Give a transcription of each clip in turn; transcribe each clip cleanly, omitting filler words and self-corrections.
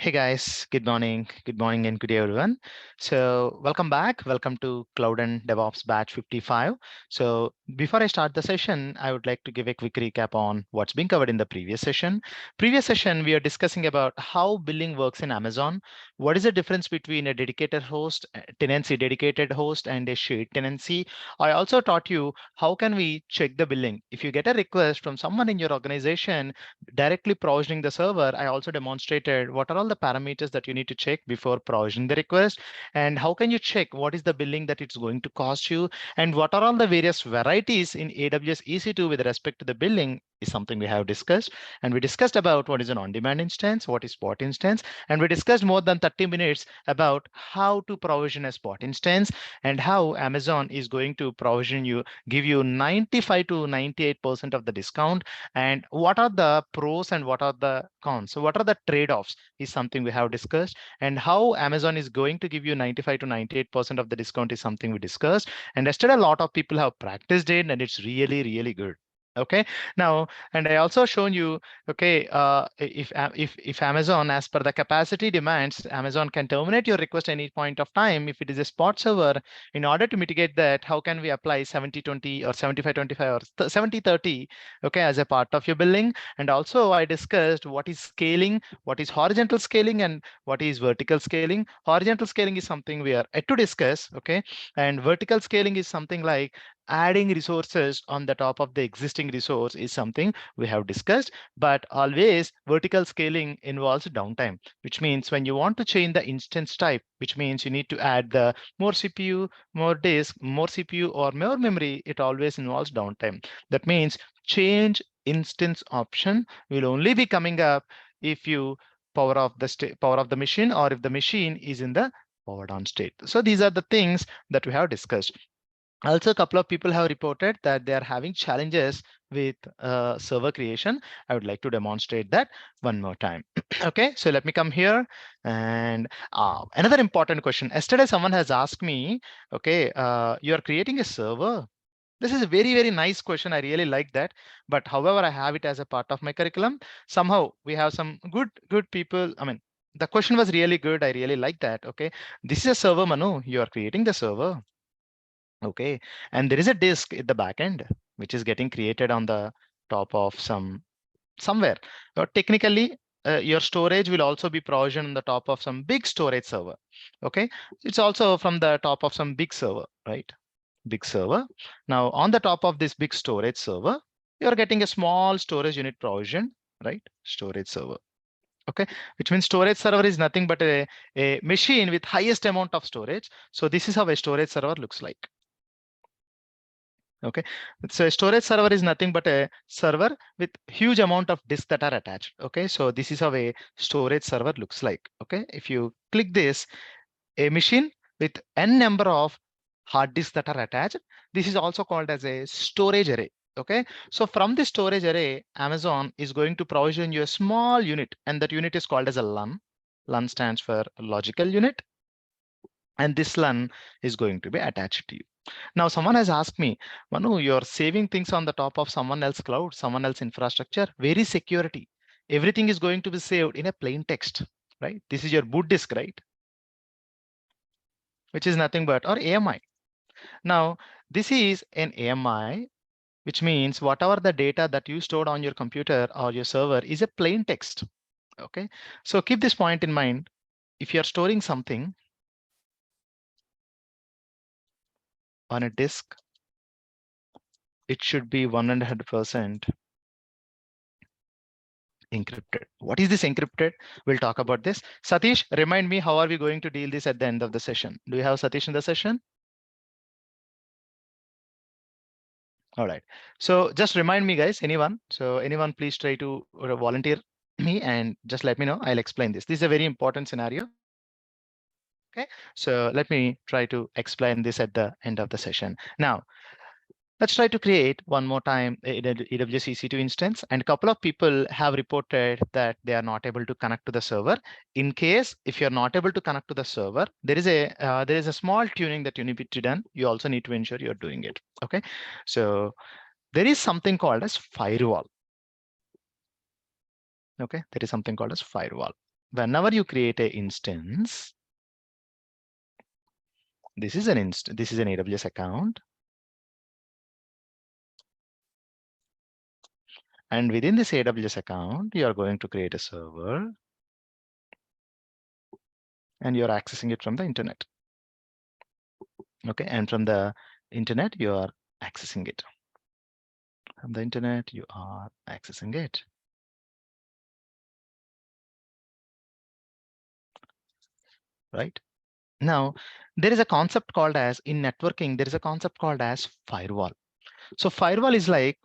Hey guys, good morning and good day everyone. So welcome back. Welcome to Cloud and DevOps Batch 55. So before I start the session, I would like to give a quick recap on what's been covered in the previous session. Previous session, we are discussing about how billing works in Amazon. What is the difference between a dedicated host, a tenancy dedicated host, and a shared tenancy? I also taught you how can we check the billing. If you get a request from someone in your organization directly provisioning the server, I also demonstrated what are all the parameters that you need to check before provisioning the request, and how can you check what is the billing that it's going to cost you, and what are all the various varieties in AWS EC2 with respect to the billing is something we have discussed. And we discussed about what is an on-demand instance, what is spot instance, and we discussed more than 30 minutes about how to provision a spot instance and how Amazon is going to provision you, give you 95 to 98% of the discount, and what are the pros and what are the cons. So what are the trade-offs is something we have discussed, and how Amazon is going to give you 95 to 98% of the discount is something we discussed. And yesterday, a lot of people have practiced it and it's really, really good. Okay, now, and I also shown you, okay, if Amazon, as per the capacity demands, Amazon can terminate your request any point of time if it is a spot server. In order to mitigate that, how can we apply 70-20 or 75-25 or 70-30, okay, as a part of your billing? And also I discussed what is scaling, what is horizontal scaling, and what is vertical scaling. Horizontal scaling is something we are yet to discuss, okay, and vertical scaling is something like adding resources on the top of the existing resource is something we have discussed. But always vertical scaling involves downtime, which means when you want to change the instance type, which means you need to add the more CPU, more disk, more CPU, or more memory, it always involves downtime. That means change instance option will only be coming up if you power of the machine, or if the machine is in the powered on state. So these are the things that we have discussed. Also, a couple of people have reported that they are having challenges with server creation. I would like to demonstrate that one more time. Okay, so let me come here. And another important question. Yesterday, someone has asked me, okay, you are creating a server. This is a very, very nice question. I really like that. But however, I have it as a part of my curriculum. Somehow we have some good people. I mean, the question was really good. I really like that. Okay, this is a server, Manu. You are creating the server. Okay, and there is a disk at the back end, which is getting created on the top of somewhere. Technically, your storage will also be provisioned on the top of some big storage server. Okay, it's also from the top of some big server, right? Big server. Now, on the top of this big storage server, you're getting a small storage unit provision, right? Storage server. Okay, which means storage server is nothing but a machine with highest amount of storage. So this is how a storage server looks like. Okay, so a storage server is nothing but a server with huge amount of disks that are attached. Okay, so this is how a storage server looks like. Okay, if you click this, a machine with n number of hard disks that are attached, this is also called as a storage array. Okay, so from the storage array, Amazon is going to provision you a small unit, and that unit is called as a LUN. LUN stands for logical unit, and this LUN is going to be attached to you. Now, someone has asked me, Manu, you're saving things on the top of someone else's cloud, someone else's infrastructure. Where is security? Everything is going to be saved in a plain text, right? This is your boot disk, right? Which is nothing but, or AMI. Now, this is an AMI, which means whatever the data that you stored on your computer or your server is a plain text. Okay, so keep this point in mind. If you're storing something on a disk, it should be 100% encrypted. What is this encrypted? We'll talk about this. Satish, remind me, how are we going to deal this at the end of the session? Do we have Satish in the session? All right. So just remind me, guys, anyone. So anyone, please try to volunteer me and just let me know. I'll explain this. This is a very important scenario. Okay. So let me try to explain this at the end of the session. Now, let's try to create one more time AWS EC2 instance, and a couple of people have reported that they are not able to connect to the server. In case if you're not able to connect to the server, there is a small tuning that you need to done. You also need to ensure you're doing it. Okay, so there is something called as firewall. Okay, there is something called as firewall. whenever you create an instance, this is an AWS account. And within this AWS account, you are going to create a server and you're accessing it from the internet. Okay, and from the internet, you are accessing it. From the internet, you are accessing it. Right? Now, there is a concept called as, in networking, there is a concept called as firewall. So firewall is like,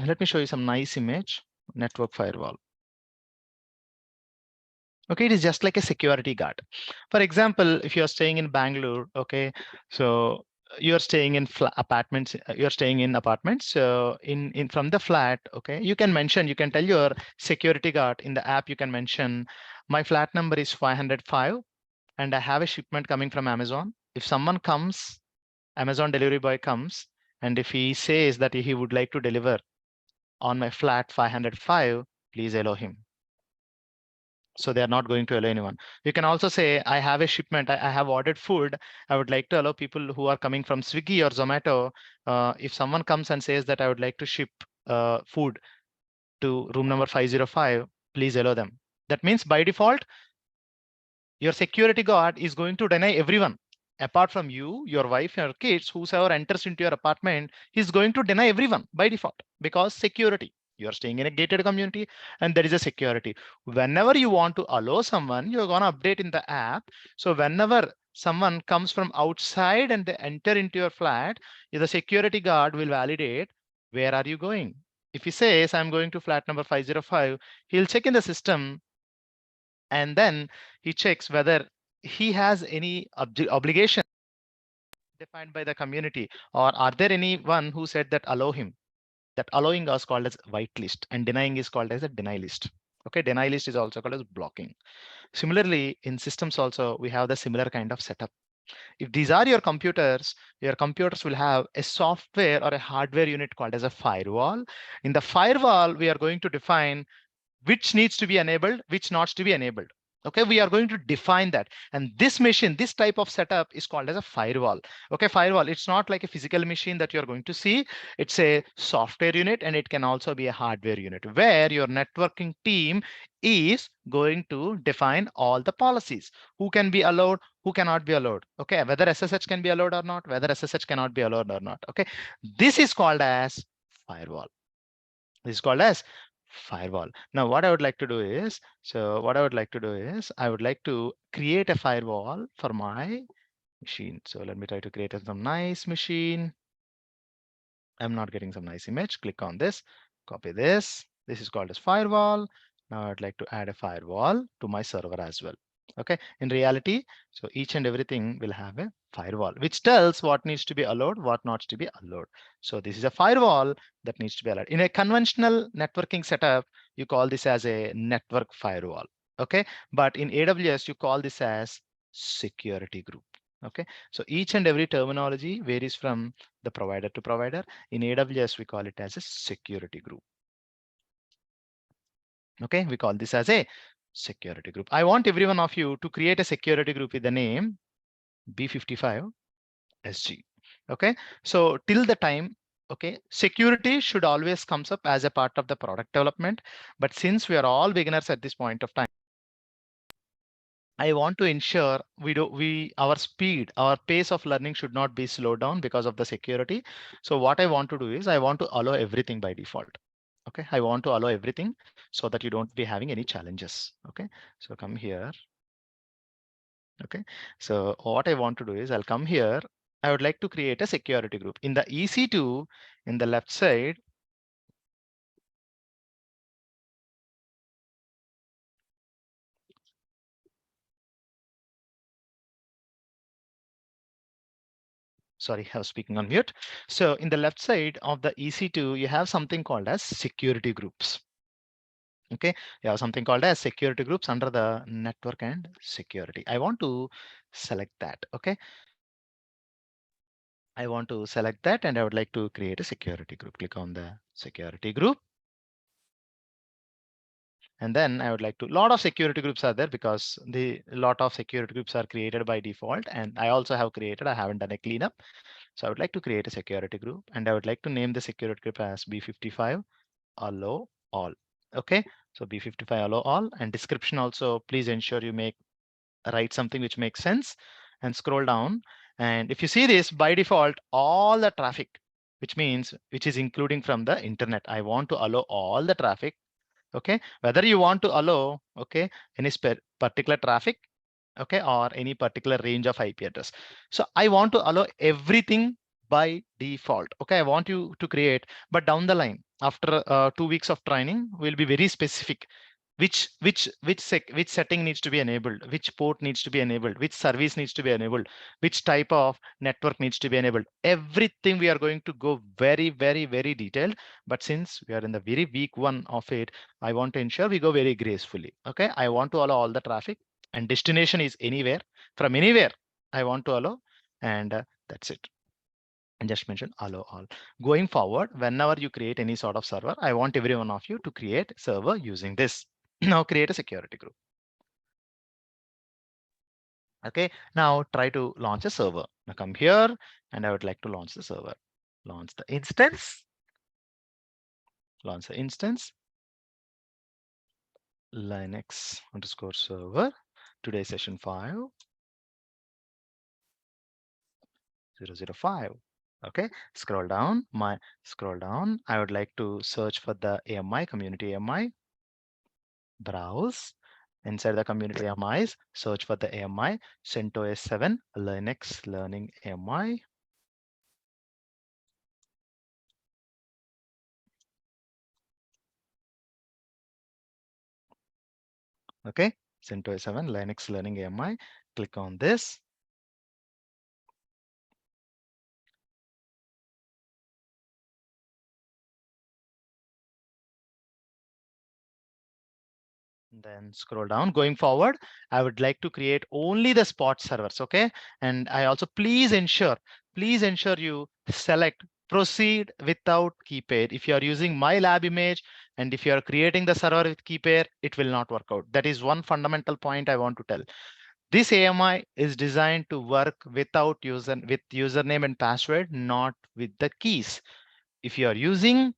let me show you some nice image, network firewall. Okay, it is just like a security guard. For example, if you're staying in Bangalore, okay, so you're staying in apartments, you're staying in apartments. So in from the flat, okay, you can mention, you can tell your security guard in the app, you can mention, my flat number is 505 and I have a shipment coming from Amazon. If someone comes, Amazon delivery boy comes, and if he says that he would like to deliver on my flat 505, please allow him. So they are not going to allow anyone. You can also say, I have a shipment, I have ordered food. I would like to allow people who are coming from Swiggy or Zomato. If someone comes and says that I would like to ship food to room number 505, please allow them. That means by default, your security guard is going to deny everyone. Apart from you, your wife, your kids, whosoever enters into your apartment, he's going to deny everyone by default because security. You're staying in a gated community and there is a security. Whenever you want to allow someone, you're going to update in the app. So whenever someone comes from outside and they enter into your flat, the security guard will validate, where are you going? If he says, I'm going to flat number 505, he'll check in the system and then he checks whether he has any obligation defined by the community, or are there anyone who said that allow him. That allowing is called as whitelist and denying is called as a deny list. Okay, deny list is also called as blocking. Similarly, in systems also, we have the similar kind of setup. If these are your computers will have a software or a hardware unit called as a firewall. In the firewall, we are going to define which needs to be enabled, which not to be enabled. Okay, we are going to define that. And this machine, this type of setup is called as a firewall. Okay, firewall, it's not like a physical machine that you're going to see. It's a software unit and it can also be a hardware unit where your networking team is going to define all the policies. Who can be allowed, who cannot be allowed. Okay, whether SSH can be allowed or not, whether SSH cannot be allowed or not. Okay, this is called as firewall. This is called as firewall. Now, what I would like to do is, I would like to create a firewall for my machine. So let me try to create some nice machine. I'm not getting some nice image. Click on this, copy this. This is called as firewall. Now I'd like to add a firewall to my server as well. Okay, in reality, so each and everything will have a firewall, which tells what needs to be allowed, what not to be allowed. So this is a firewall that needs to be allowed. In a conventional networking setup, you call this as a network firewall. Okay, but in AWS, you call this as security group. Okay, so each and every terminology varies from the provider to provider. In AWS, we call it as a security group. Okay, we call this as a security group. I want every one of you to create a security group with the name B55 SG. Okay, so till the time, okay, security should always comes up as a part of the product development. But since we are all beginners at this point of time, I want to ensure our speed, our pace of learning should not be slowed down because of the security. So what I want to do is I want to allow everything by default. Okay, I want to allow everything so that you don't be having any challenges. Okay, so come here. Okay, so what I want to do is I'll come here. I would like to create a security group in the EC2 in the left side. Sorry, I was speaking on mute. So in the left side of the EC2, you have something called as security groups. Okay, you have something called as security groups under the network and security. I want to select that. Okay, I want to select that and I would like to create a security group. Click on the security group. And then I would like to, lot of security groups are there because the lot of security groups are created by default. And I also have created, I haven't done a cleanup. So I would like to create a security group, and I would like to name the security group as B55 allow all. Okay, so B55 allow all, and description also, please ensure you write something which makes sense, and scroll down. And if you see this, by default, all the traffic, which is including from the internet, I want to allow all the traffic. Okay, whether you want to allow, okay, any particular traffic, okay, or any particular range of IP address. So I want to allow everything by default. Okay, I want you to create, but down the line, after 2 weeks of training, we'll be very specific. Which setting needs to be enabled, which port needs to be enabled, which service needs to be enabled, which type of network needs to be enabled. Everything we are going to go very, very, very detailed. But since we are in the very week one of it, I want to ensure we go very gracefully. Okay, I want to allow all the traffic, and destination is anywhere. From anywhere I want to allow, and that's it. And just mention allow all. Going forward, whenever you create any sort of server, I want every one of you to create server using this. Now create a security group. Okay, now try to launch a server. Now come here, and I would like to launch the server. Launch the instance. Launch the instance. Linux underscore server. Today session 5005. Okay, scroll down. I would like to search for the AMI, community AMI. Browse. Inside the community AMIs, search for the AMI CentOS 7 Linux Learning AMI. Okay, CentOS 7 Linux Learning AMI. Click on this. Then scroll down. Going forward, I would like to create only the spot servers. Okay, and I also please ensure you select proceed without key pair. If you are using my lab image and if you are creating the server with key pair, it will not work out. That is one fundamental point I want to tell. This AMI is designed to work without username and password, not with the keys. If you are using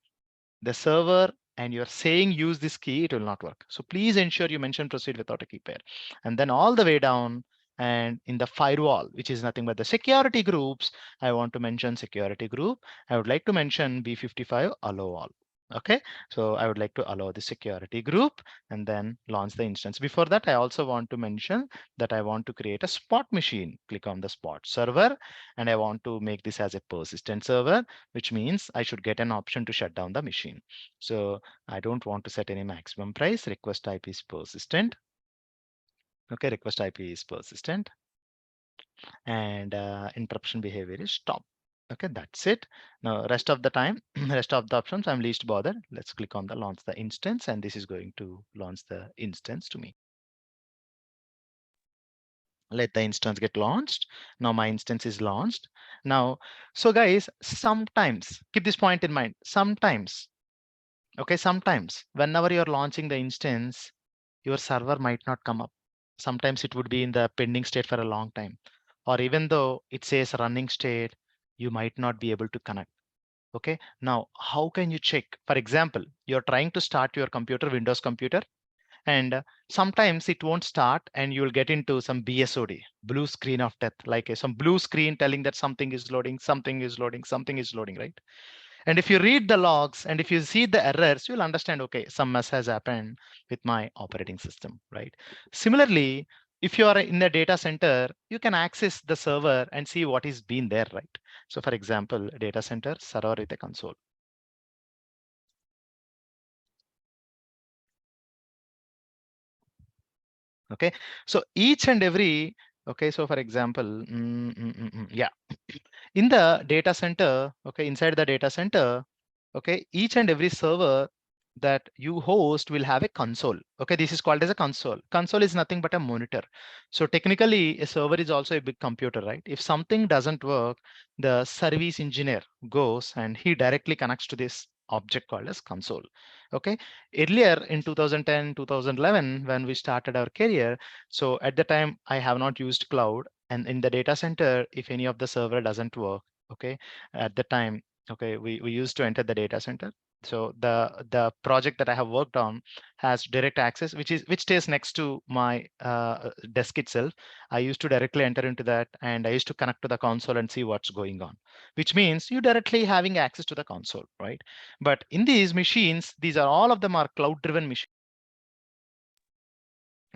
the server and you're saying use this key, it will not work. So please ensure you mention proceed without a key pair. And then all the way down, and in the firewall, which is nothing but the security groups, I want to mention security group. I would like to mention B55 allow all. Okay, so I would like to allow the security group and then launch the instance. Before that, I also want to mention that I want to create a spot machine. Click on the spot server, and I want to make this as a persistent server, which means I should get an option to shut down the machine. So I don't want to set any maximum price. Request type is persistent. Okay, request IP is persistent, and interruption behavior is stop. Okay, that's it. Now, rest of the time, rest of the options, I'm least bothered. Let's click on the launch the instance, and this is going to launch the instance to me. Let the instance get launched. Now my instance is launched. Now, so guys, sometimes keep this point in mind. Sometimes, okay, sometimes whenever you're launching the instance, your server might not come up. Sometimes it would be in the pending state for a long time, or even though it says running state, you might not be able to connect. Okay, now how can you check? For example, you're trying to start your computer, Windows computer, and sometimes it won't start, and you'll get into some BSOD, blue screen of death, like some blue screen telling that something is loading, something is loading, something is loading, right? And if you read the logs and if you see the errors, you'll understand, okay, some mess has happened with my operating system, right? Similarly, if you are in a data center, you can access the server and see what is been there, right? So for example, data center server with a console. Okay, so each and every, okay, so for example, yeah, in the data center, okay, inside the data center, okay, each and every server that you host will have a console. Okay, this is called as a console. Console is nothing but a monitor. So technically, a server is also a big computer, right? If something doesn't work, the service engineer goes and he directly connects to this object called as console. Okay, earlier in 2010, 2011, when we started our career, so at the time I have not used cloud, and in the data center, if any of the server doesn't work, okay, at the time, okay, we used to enter the data center. So the project that I have worked on has direct access, which stays next to my desk itself. I used to directly enter into that, and I used to connect to the console and see what's going on, which means you directly having access to the console, right? But in these machines, these are all of them are cloud-driven machines.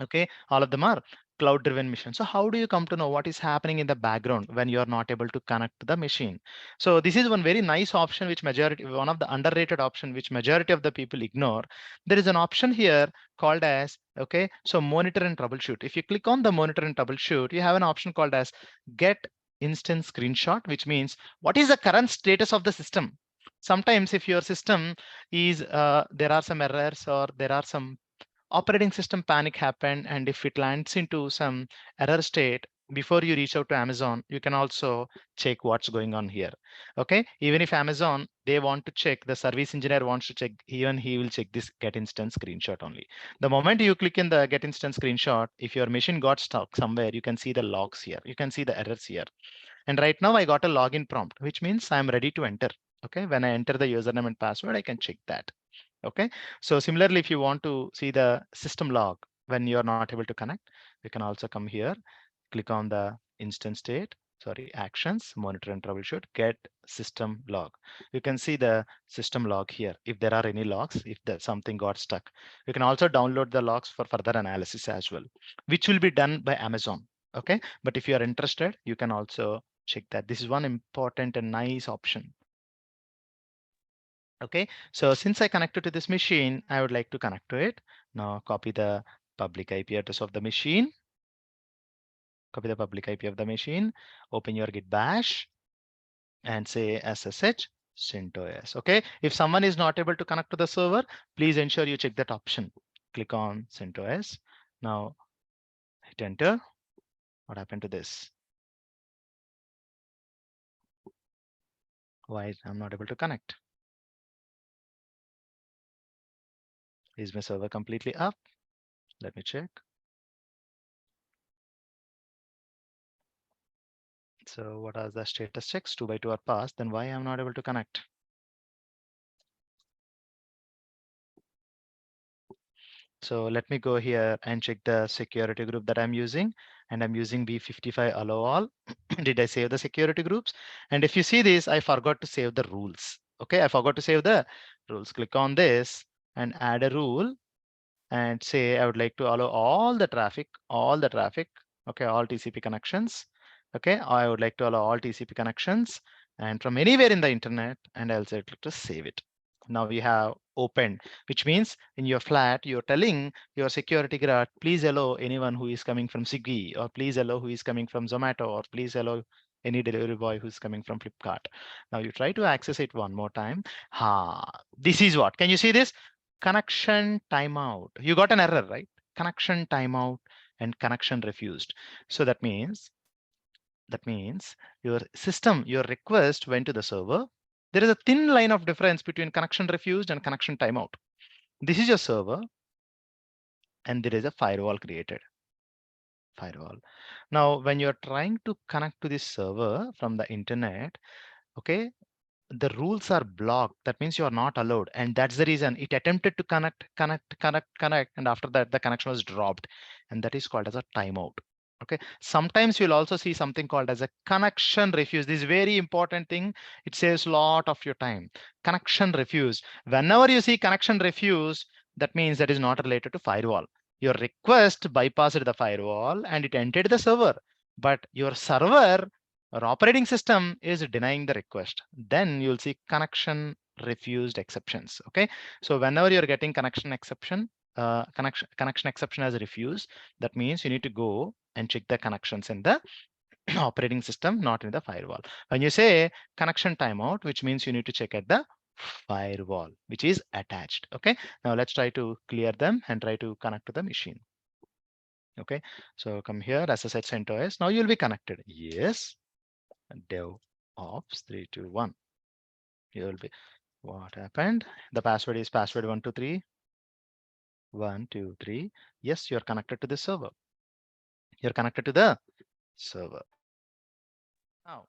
Okay, all of them are cloud-driven machines. So how do you come to know what is happening in the background when you are not able to connect to the machine? So this is one very nice option which majority, one of the underrated option which majority of the people ignore. There is an option here called as, okay, so monitor and troubleshoot. If you click on the monitor and troubleshoot, you have an option called as get instance screenshot, which means what is the current status of the system. Sometimes if your system is there are some errors or there are some operating system panic happened, and if it lands into some error state before you reach out to Amazon, you can also check what's going on here. Okay, even if Amazon they want to check, the service engineer wants to check, even he will check this get instance screenshot only. The moment you click in the get instance screenshot, if your machine got stuck somewhere, you can see the logs here, you can see the errors here. And right now I got a login prompt, which means I'm ready to enter. Okay, when I enter the username and password, I can check that. Okay, so similarly, if you want to see the system log when you're not able to connect, you can also come here, click on the instance state, sorry, actions, monitor and troubleshoot, get system log. You can see the system log here. If there are any logs, if there's something got stuck, you can also download the logs for further analysis as well, which will be done by Amazon. Okay, but if you are interested, you can also check that. This is one important and nice option. Okay, so since I connected to this machine, I would like to connect to it. Now copy the public IP address of the machine, copy the public IP of the machine, open your git bash and say SSH CentOS. Okay, if someone is not able to connect to the server, please ensure you check that option. Click on CentOS. Now hit enter. What happened to this? Why I'm not able to connect? Is my server completely up? Let me check. So what are the status checks? 2 by 2 are passed. Then why I'm not able to connect? So let me go here and check the security group that I'm using. And I'm using B55 allow all. Did I save the security groups? And if you see this, I forgot to save the rules. Okay, I forgot to save the rules. Click on this and add a rule and say I would like to allow all the traffic, okay, all TCP connections. Okay, I would like to allow all TCP connections and from anywhere in the internet, and I'll say click to save it. Now we have opened, which means in your flat, you're telling your security guard, please allow anyone who is coming from Swiggy, or please allow who is coming from Zomato, or please allow any delivery boy who's coming from Flipkart. Now you try to access it one more time. This is what, can you see this? Connection timeout. You got an error, right? Connection timeout and connection refused. So that means your system, your request went to the server. There is a thin line of difference between connection refused and connection timeout. This is your server, and there is a firewall created. Firewall. Now, when you're trying to connect to this server from the internet, okay, the rules are blocked. That means you are not allowed. And that's the reason it attempted to connect. And after that, the connection was dropped. And that is called as a timeout. Okay. Sometimes you'll also see something called as a connection refuse. This is very important thing. It saves a lot of your time. Connection refuse. Whenever you see connection refuse, that means that is not related to firewall. Your request bypassed the firewall and it entered the server. But your server or operating system is denying the request, then you'll see connection refused exceptions. Okay, so whenever you're getting connection exception, connection exception as refused, that means you need to go and check the connections in the operating system, not in the firewall. When you say connection timeout, which means you need to check at the firewall, which is attached. Okay, now let's try to clear them and try to connect to the machine. Okay, so come here, SSH CentOS. Now you'll be connected. Yes, DevOps 321. You will be. What happened? The password is password 123. 123. Yes, you're connected to the server. You're connected to the server. Now,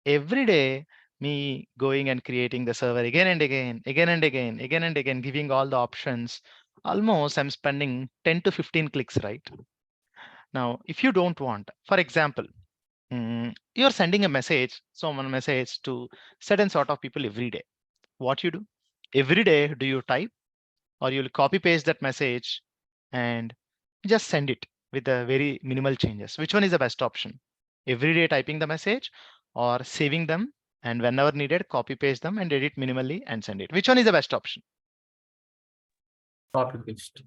every day, me going and creating the server again and again, again and again, again and again, giving all the options. Almost I'm spending 10 to 15 clicks, right? Now, if you don't want, for example, you're sending a message, someone message to certain sort of people every day. What you do? Every day, do you type or you'll copy paste that message and just send it with the very minimal changes? Which one is the best option? Every day typing the message or saving them and whenever needed, copy paste them and edit minimally and send it. Which one is the best option? Copy paste.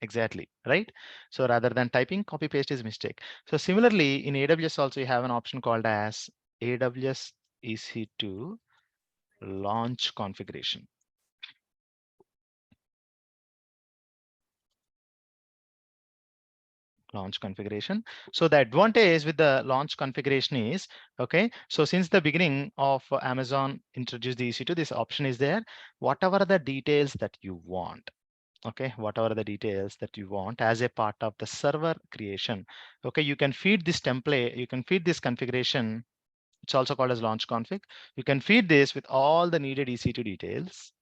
Exactly, right? So rather than typing, copy paste is mistake. So similarly, in AWS also you have an option called as AWS EC2 launch configuration. Launch configuration. So the advantage with the launch configuration is, okay, so since the beginning of Amazon introduced the EC2, this option is there. Whatever the details that you want, okay, whatever the details that you want as a part of the server creation, okay, you can feed this template, you can feed this configuration. It's also called as launch config. You can feed this with all the needed EC2 details.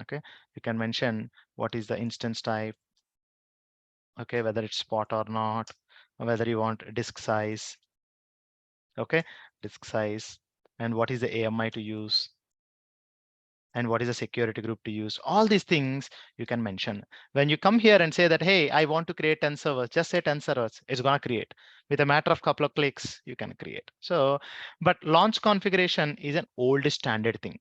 Okay, you can mention what is the instance type, okay, whether it's spot or not, whether you want disk size, okay, disk size, and what is the AMI to use, and what is the security group to use. All these things you can mention. When you come here and say that, hey, I want to create 10 servers, just say 10 servers, it's gonna create. With a matter of couple of clicks, you can create. So, but launch configuration is an old standard thing.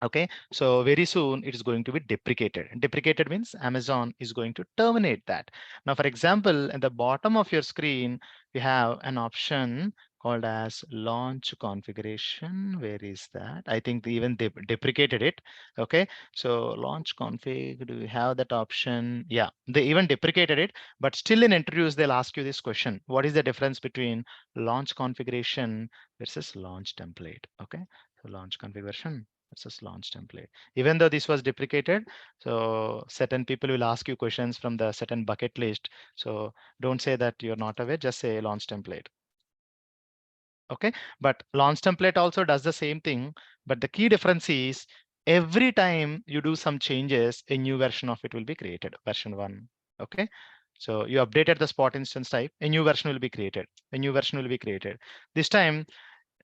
Okay, so very soon it is going to be deprecated. Deprecated means Amazon is going to terminate that. Now, for example, at the bottom of your screen, you have an option called as launch configuration. Where is that? I think they even deprecated it. Okay, so launch config, do you have that option? Yeah, they even deprecated it, but still in interviews, they'll ask you this question. What is the difference between launch configuration versus launch template? Okay, so launch configuration versus launch template. Even though this was deprecated, so certain people will ask you questions from the certain bucket list. So don't say that you're not aware, just say launch template. Okay, but launch template also does the same thing, but the key difference is every time you do some changes, a new version of it will be created, version 1. Okay, so you updated the spot instance type, a new version will be created, a new version will be created. This time,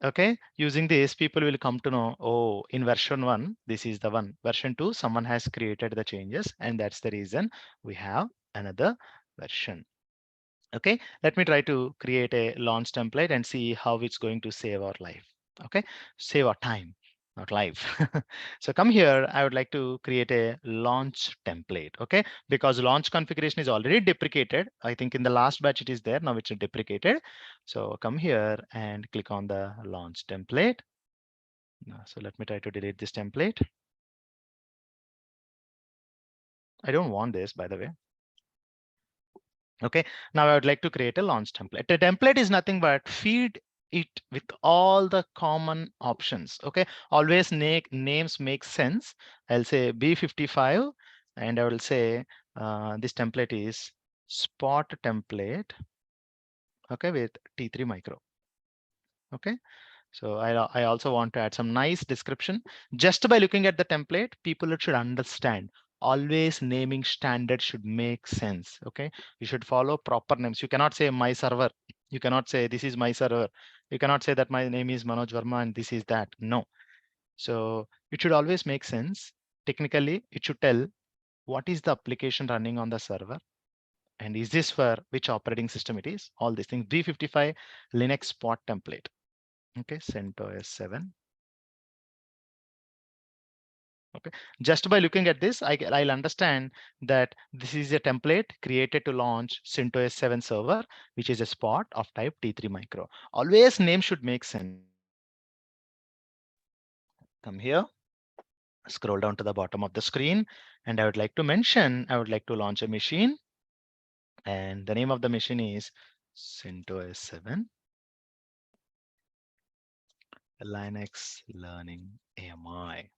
okay, using this, people will come to know, oh, in version 1, this is the one. Version 2, someone has created the changes, and that's the reason we have another version. Okay, let me try to create a launch template and see how it's going to save our life. Okay, save our time, not life. So come here, I would like to create a launch template. Okay, because launch configuration is already deprecated. I think in the last batch it is there, now it's deprecated. So come here and click on the launch template. So let me try to delete this template. I don't want this, by the way. Okay, now I would like to create a launch template. A template is nothing but feed it with all the common options. Okay, always names make sense. I'll say B55 and I will say this template is spot template. Okay, with T3 micro. Okay, so I also want to add some nice description. Just by looking at the template, people should understand. Always naming standards should make sense. Okay, you should follow proper names. You cannot say my server. You cannot say this is my server. You cannot say that my name is Manoj Verma and this is that. No. So it should always make sense. Technically, it should tell what is the application running on the server and is this for which operating system it is. All these things. B55 Linux spot template. Okay, CentOS 7. Okay, just by looking at this, I'll understand that this is a template created to launch CentOS 7 server, which is a spot of type T3 micro. Always name should make sense. Come here, scroll down to the bottom of the screen, and I would like to mention, I would like to launch a machine, and the name of the machine is CentOS 7. Linux Learning AMI.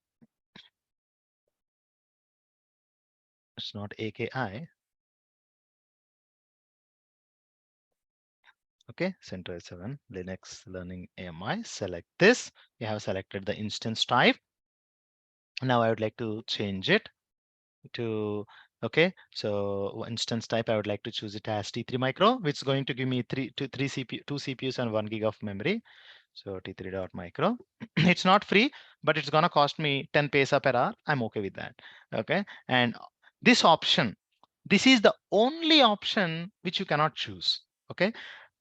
It's not AKI. Okay, CentOS 7 Linux Learning AMI. Select this. You have selected the instance type. Now I would like to change it to, okay, so instance type, I would like to choose it as T3 micro, which is going to give me two CPUs and 1 gig of memory. So T3.micro. It's not free, but it's gonna cost me 10 paisa per hour. I'm okay with that. Okay, and this option, this is the only option which you cannot choose. Okay,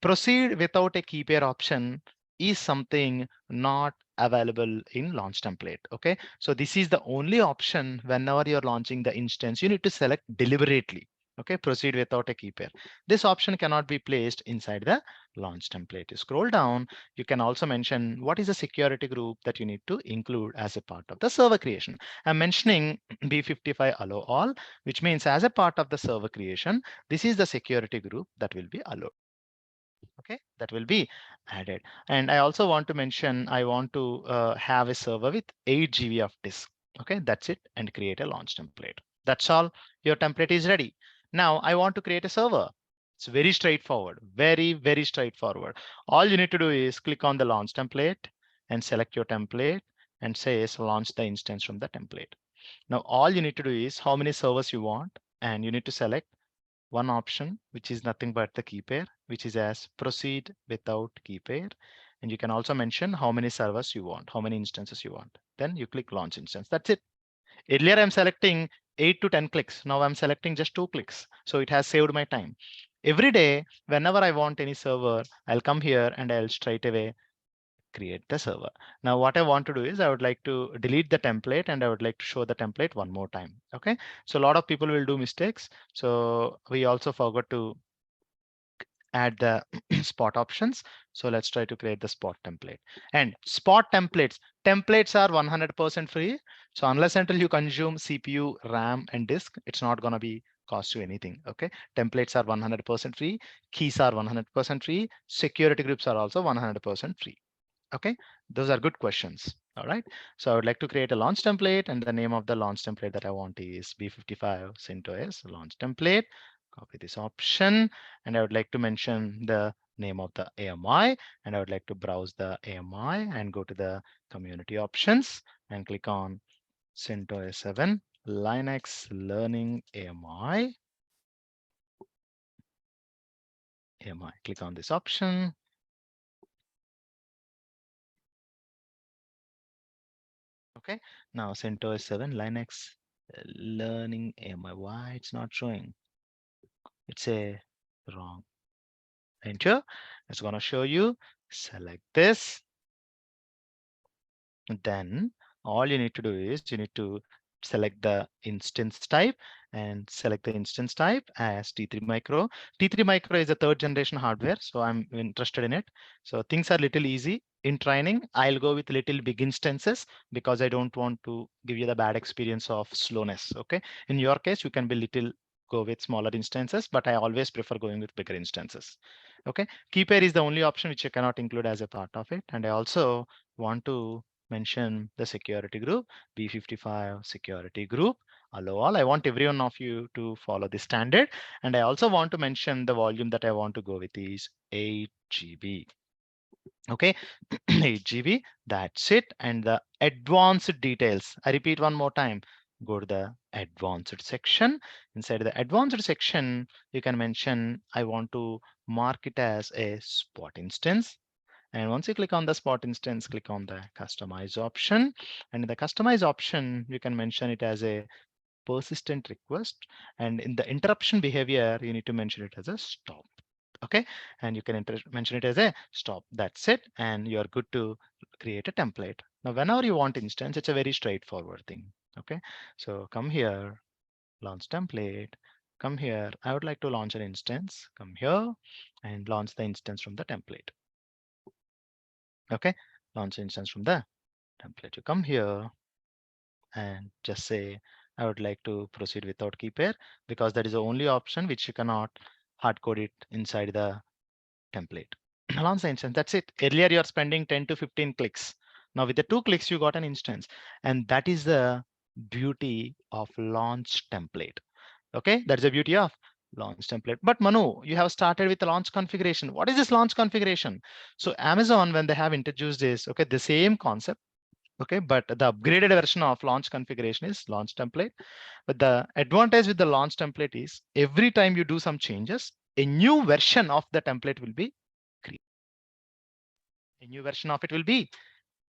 proceed without a key pair option is something not available in launch template. Okay, so this is the only option whenever you're launching the instance, you need to select deliberately. Okay, proceed without a key pair. This option cannot be placed inside the launch template. You scroll down, you can also mention what is a security group that you need to include as a part of the server creation. I'm mentioning B55 allow all, which means as a part of the server creation, this is the security group that will be allowed. Okay, that will be added. And I also want to mention, I want to have a server with 8 GB of disk. Okay, that's it, and create a launch template. That's all. Your template is ready. Now I want to create a server. It's very straightforward, very straightforward. All you need to do is click on the launch template and select your template and says launch the instance from the template. Now all you need to do is how many servers you want, and you need to select one option, which is nothing but the key pair, which is as proceed without key pair. And you can also mention how many servers you want, how many instances you want. Then you click launch instance. That's it. Earlier, I'm selecting 8 to 10 clicks. Now I'm selecting just 2 clicks. So it has saved my time. Every day, whenever I want any server, I'll come here and I'll straight away create the server. Now what I want to do is I would like to delete the template and I would like to show the template one more time. Okay, so a lot of people will do mistakes. So we also forgot to add the spot options. So let's try to create the spot template. And spot templates are 100% free. So unless until you consume CPU, RAM, and disk, it's not gonna be cost you anything. Okay, templates are 100% free, keys are 100% free, security groups are also 100% free. Okay, those are good questions. All right, so I would like to create a launch template, and the name of the launch template that I want is B55 CentOS launch template. Copy this option, and I would like to mention the name of the AMI, and I would like to browse the AMI and go to the community options and click on CentOS 7 Linux Learning AMI. Click on this option. Okay, now CentOS 7 Linux Learning AMI. Why it's not showing? It's a wrong enter. It's gonna show you. Select this. Then all you need to do is you need to select the instance type and select the instance type as T3 micro. T3 micro is a 3rd generation hardware, so I'm interested in it. So things are little easy. In training, I'll go with little big instances because I don't want to give you the bad experience of slowness. Okay, in your case, you can be little go with smaller instances, but I always prefer going with bigger instances. Okay, key pair is the only option which you cannot include as a part of it. And I also want to mention the security group, B55 security group, allow all. I want every one of you to follow the standard. And I also want to mention the volume that I want to go with is 8 GB. Okay, 8 GB, that's it. And the advanced details, I repeat one more time, go to the advanced section. Inside the advanced section, you can mention, I want to mark it as a spot instance. And once you click on the spot instance, click on the customize option. And in the customize option, you can mention it as a persistent request. And in the interruption behavior, you need to mention it as a stop. Okay, and you can mention it as a stop. That's it. And you're good to create a template. Now, whenever you want instance, it's a very straightforward thing. Okay, so come here, launch template. Come here. I would like to launch an instance. Come here and launch the instance from the template. Okay, launch instance from the template. You come here and just say, I would like to proceed without key pair because that is the only option which you cannot hard code it inside the template. Launch the instance. That's it. Earlier, you're spending 10 to 15 clicks. Now with the 2 clicks, you got an instance, and that is the beauty of launch template. Okay, that's the beauty of launch template. But Manu, you have started with the launch configuration. What is this launch configuration? So Amazon, when they have introduced this, okay, the same concept, okay, but the upgraded version of launch configuration is launch template. But the advantage with the launch template is every time you do some changes, a new version of the template will be created. A new version of it will be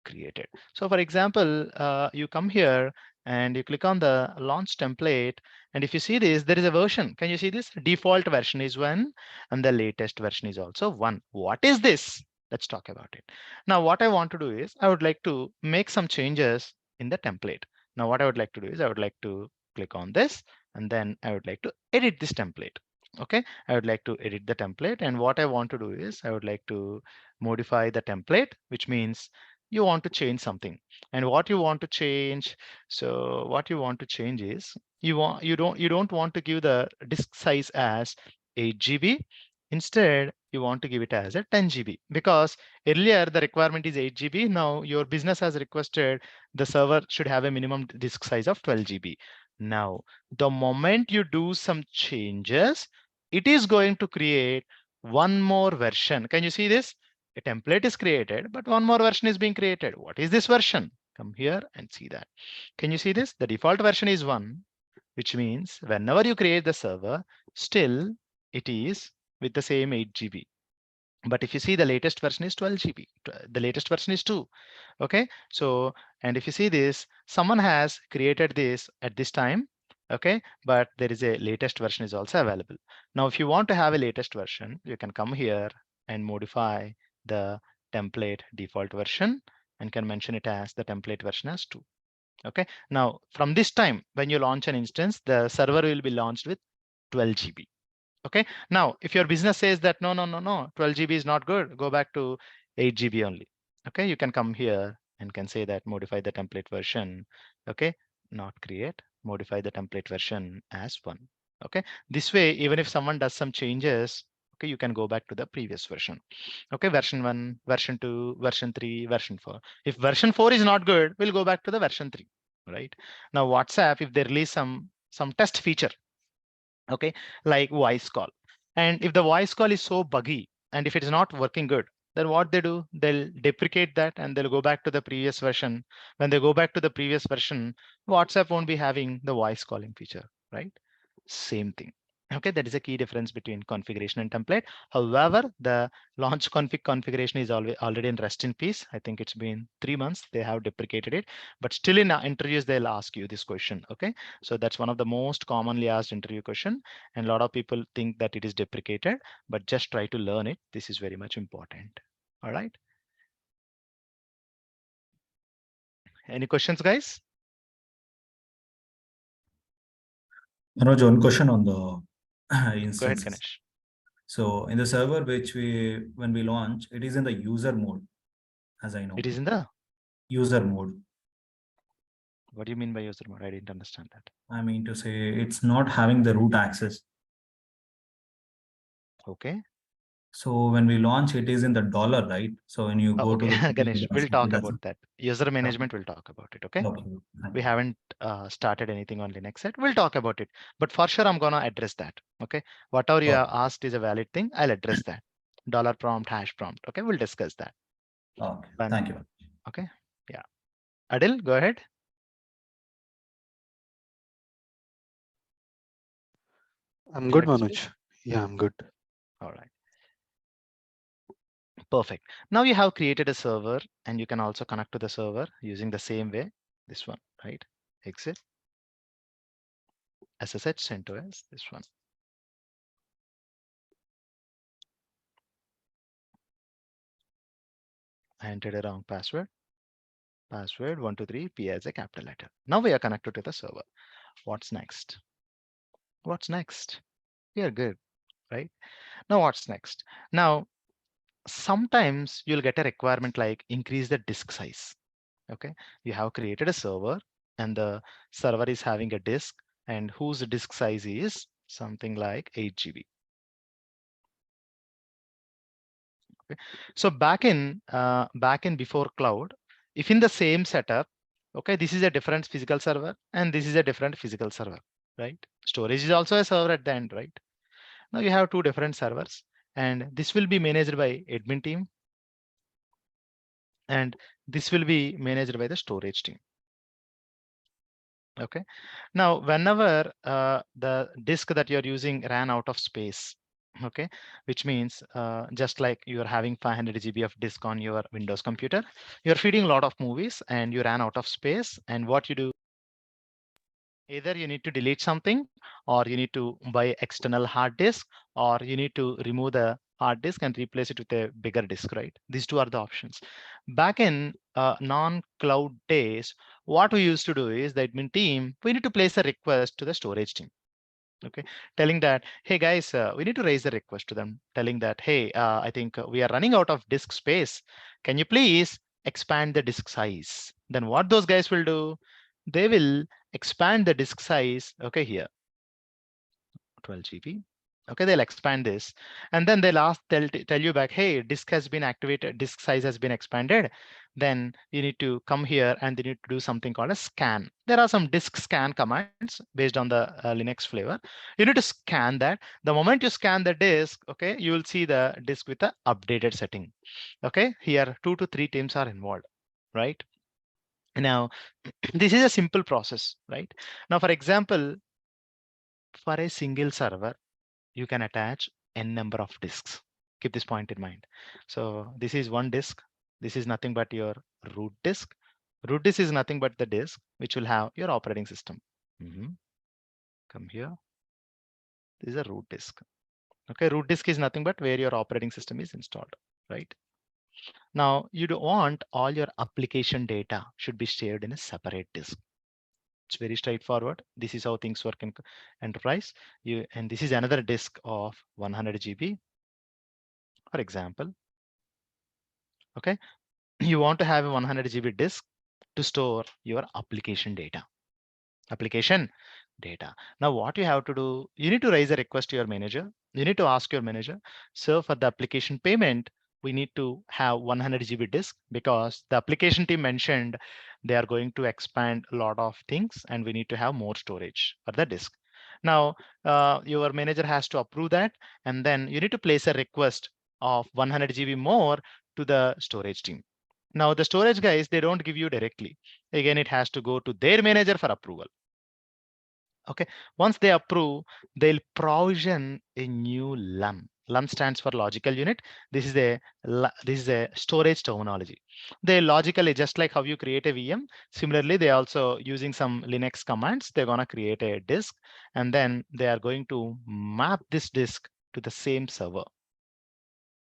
created. So for example, you come here and you click on the launch template. And if you see this, there is a version. Can you see this? Default version is 1 and the latest version is also 1. What is this? Let's talk about it. Now, what I want to do is I would like to make some changes in the template. Now, what I would like to do is I would like to click on this and then I would like to edit this template. Okay, I would like to edit the template. And what I want to do is I would like to modify the template, which means you want to change something. And what you want to change, so what you want to change is you don't want to give the disk size as 8 GB. Instead, you want to give it as a 10 GB, because earlier the requirement is 8 GB. Now your business has requested the server should have a minimum disk size of 12 GB. Now, the moment you do some changes, it is going to create one more version. Can you see this? A template is created, but one more version is being created. What is this version? Come here and see that. Can you see this? The default version is 1, which means whenever you create the server, still it is with the same 8 GB. But if you see, the latest version is 12 GB. The latest version is 2. Okay. So, and if you see this, someone has created this at this time. Okay. But there is a latest version is also available. Now, if you want to have a latest version, you can come here and modify the template default version and can mention it as the template version as 2. Okay. Now, from this time, when you launch an instance, the server will be launched with 12 GB. Okay. Now, if your business says that no, 12 GB is not good, go back to 8 GB only. Okay. You can come here and can say that modify the template version. Okay. Not create, modify the template version as 1. Okay. This way, even if someone does some changes, okay, you can go back to the previous version. Okay. Version 1, version 2, version 3, version 4. If version 4 is not good, we'll go back to the version 3. Right. Now, WhatsApp, if they release some test feature, okay, like voice call, and if the voice call is so buggy and if it is not working good, then what they do, they'll deprecate that and they'll go back to the previous version. When they go back to the previous version, WhatsApp won't be having the voice calling feature, right? Same thing. Okay, that is a key difference between configuration and template. However, the launch configuration is already in rest in peace. I think it's been 3 months they have deprecated it, but still in interviews they'll ask you this question. Okay, so that's one of the most commonly asked interview question, and a lot of people think that it is deprecated, but just try to learn it. This is very much important. All right. Any questions, guys? Manoj, one question on the Go ahead, instances. Ganesh. So in the server which when we launch, it is in the user mode, as I know. It is in the user mode. What do you mean by user mode? I didn't understand that. I mean to say it's not having the root access. Okay. So when we launch, it is in the dollar, right? So when you go Okay, to the Ganesh, we'll talk about that. User management, we'll talk about it. Okay. Okay. We haven't started anything on Linux yet. We'll talk about it, but for sure, I'm going to address that. Okay. Whatever you have asked is a valid thing. I'll address that. Dollar prompt, hash prompt. Okay. We'll discuss that. Okay. When, Thank you. okay. Yeah. Adil, go ahead. I'm good, Manoj. Yeah, I'm good. All right. Perfect. Now you have created a server and you can also connect to the server using the same way. This one, right? Exit. SSH CentOS, this one. I entered a wrong password. Password 123 P as a capital letter. Now we are connected to the server. What's next? What's next? We are good, right? Now what's next? Now, sometimes you'll get a requirement like increase the disk size. Okay, you have created a server and the server is having a disk and whose disk size is something like 8 GB. Okay. So back in before cloud, if in the same setup, okay, this is a different physical server and this is a different physical server, right? Storage is also a server at the end, right? Now you have two different servers, and this will be managed by admin team, and this will be managed by the storage team. Okay. Now, whenever the disk that you're using ran out of space, okay, which means just like you're having 500 GB of disk on your Windows computer, you're feeding a lot of movies and you ran out of space. And what you do, either you need to delete something, or you need to buy external hard disk, or you need to remove the hard disk and replace it with a bigger disk, right? These two are the options. Back in non-cloud days, what we used to do is the admin team, we need to place a request to the storage team. Okay, telling that, hey guys, we need to raise a request to them, telling that, hey, I think we are running out of disk space. Can you please expand the disk size? Then what those guys will do, they will expand the disk size, okay, here, 12 GB. Okay, they'll expand this, and then they'll tell you back, hey, disk has been activated, disk size has been expanded. Then you need to come here and they need to do something called a scan. There are some disk scan commands based on the Linux flavor. You need to scan that. The moment you scan the disk, okay, you will see the disk with the updated setting. Okay, here 2 to 3 teams are involved, right? Now, this is a simple process, right? Now, for example, for a single server, you can attach n number of disks. Keep this point in mind. So this is one disk. This is nothing but your root disk. Root disk is nothing but the disk which will have your operating system. Come here. This is a root disk. Okay, root disk is nothing but where your operating system is installed, right? Now you don't want all your application data should be shared in a separate disk. It's very straightforward. This is how things work in enterprise. And this is another disk of 100 GB, for example. Okay, you want to have a 100 GB disk to store your application data. Now what you have to do, you need to raise a request to your manager. You need to ask your manager, so for the application payment, we need to have 100 GB disk because the application team mentioned they are going to expand a lot of things and we need to have more storage for the disk. Now, your manager has to approve that, and then you need to place a request of 100 GB more to the storage team. Now, the storage guys, they don't give you directly. Again, it has to go to their manager for approval. Okay, once they approve, they'll provision a new LUN. LUN stands for logical unit. This is a storage terminology. They logically, just like how you create a VM, similarly, they also using some Linux commands, they're gonna create a disk, and then they are going to map this disk to the same server.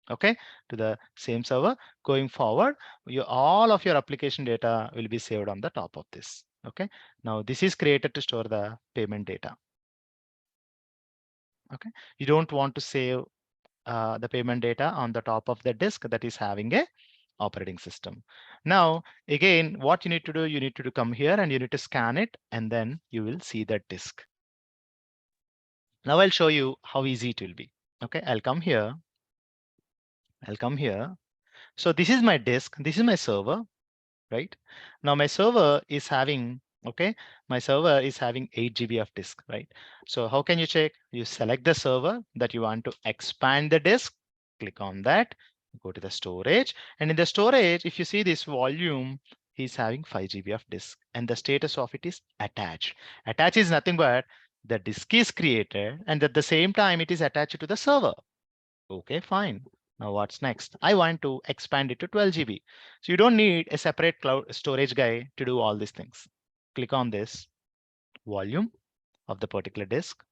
Okay, to the same server. Going forward, all of your application data will be saved on the top of this. Okay, now this is created to store the payment data. Okay, you don't want to save the payment data on the top of the disk that is having a operating system. Now, again, what you need to do, you need to come here and you need to scan it, and then you will see that disk. Now I'll show you how easy it will be. Okay, I'll come here. So this is my disk. This is my server, right? Now my server is having, okay, my server is having 8 GB of disk, right? So how can you check? You select the server that you want to expand the disk, click on that, go to the storage, and in the storage, if you see this volume, he's having 5 GB of disk, and the status of it is attached. Attached is nothing but the disk is created, and at the same time, it is attached to the server. Okay, fine. Now what's next? I want to expand it to 12 GB. So you don't need a separate cloud storage guy to do all these things. Click on this volume of the particular disk.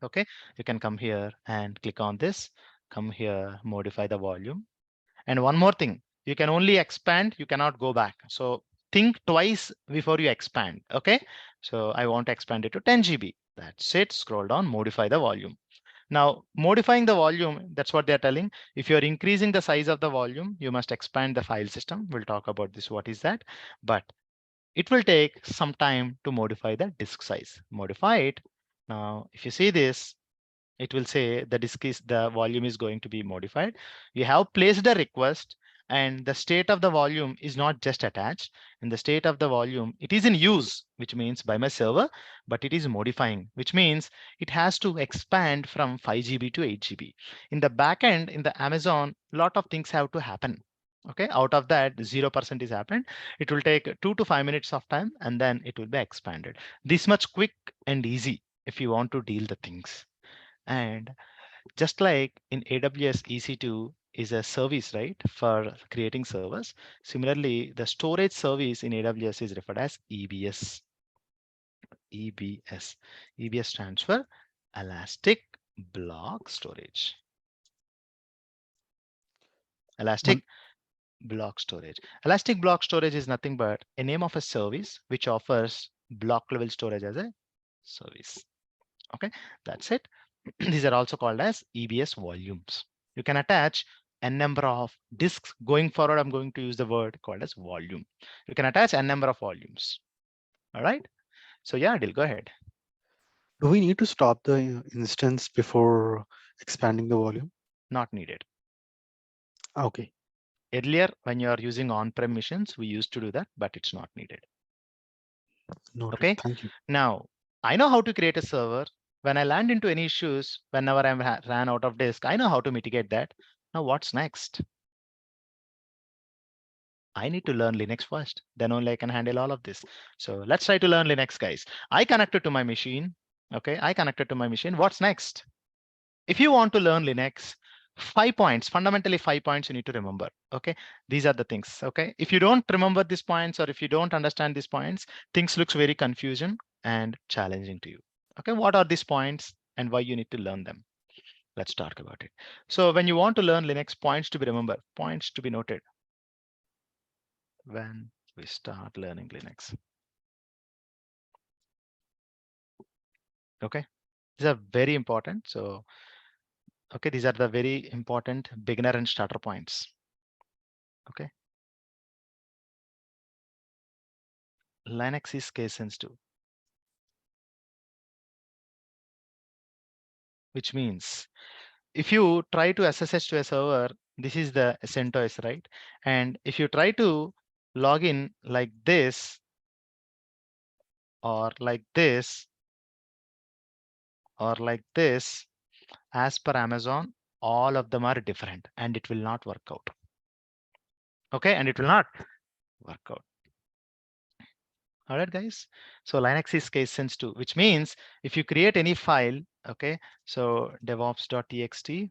Okay, you can come here and click on this. Come here, modify the volume. And one more thing, you can only expand, you cannot go back. So think twice before you expand. Okay, so I want to expand it to 10 GB. That's it. Scroll down, modify the volume. Now, modifying the volume, that's what they're telling. If you're increasing the size of the volume, you must expand the file system. We'll talk about this, what is that? But it will take some time to modify the disk size. Modify it. Now, if you see this, it will say the volume is going to be modified. You have placed a request, and the state of the volume is not just attached. In the state of the volume, it is in use, which means by my server, but it is modifying, which means it has to expand from 5 GB to 8 GB. In the backend, in the Amazon, a lot of things have to happen. Okay, out of that, 0% is happened. It will take 2 to 5 minutes of time, and then it will be expanded. This much quick and easy if you want to deal the things. And just like in AWS EC2 is a service, right, for creating servers. Similarly, the storage service in AWS is referred as EBS. EBS. EBS stands for Elastic Block Storage. Elastic Block Storage. Elastic Block Storage is nothing but a name of a service which offers block level storage as a service. Okay, that's it. These are also called as EBS volumes. You can attach n number of disks. Going forward, I'm going to use the word called as volume. You can attach n number of volumes. All right. So yeah, Adil, go ahead. Do we need to stop the instance before expanding the volume? Not needed. Okay. Earlier, when you are using on-prem machines, we used to do that, but it's not needed. Noted. Okay. Thank you. Now, I know how to create a server. When I land into any issues, whenever I ran out of disk, I know how to mitigate that. Now, what's next? I need to learn Linux first, then only I can handle all of this. So let's try to learn Linux, guys. I connected to my machine. Okay, I connected to my machine. What's next? If you want to learn Linux, 5 points, fundamentally 5 points you need to remember. Okay, these are the things. Okay, if you don't remember these points, or if you don't understand these points, things looks very confusing and challenging to you. Okay, what are these points and why you need to learn them? Let's talk about it. So when you want to learn Linux, points to be remembered, points to be noted when we start learning Linux. Okay, these are very important. So, okay, these are the very important beginner and starter points. Okay, Linux is case sensitive, which means if you try to SSH to a server, this is the CentOS, right? And if you try to log in like this, or like this, or like this, as per Amazon, all of them are different and it will not work out. Okay, and it will not work out. All right, guys. So Linux is case sensitive, which means if you create any file, okay, so devops.txt,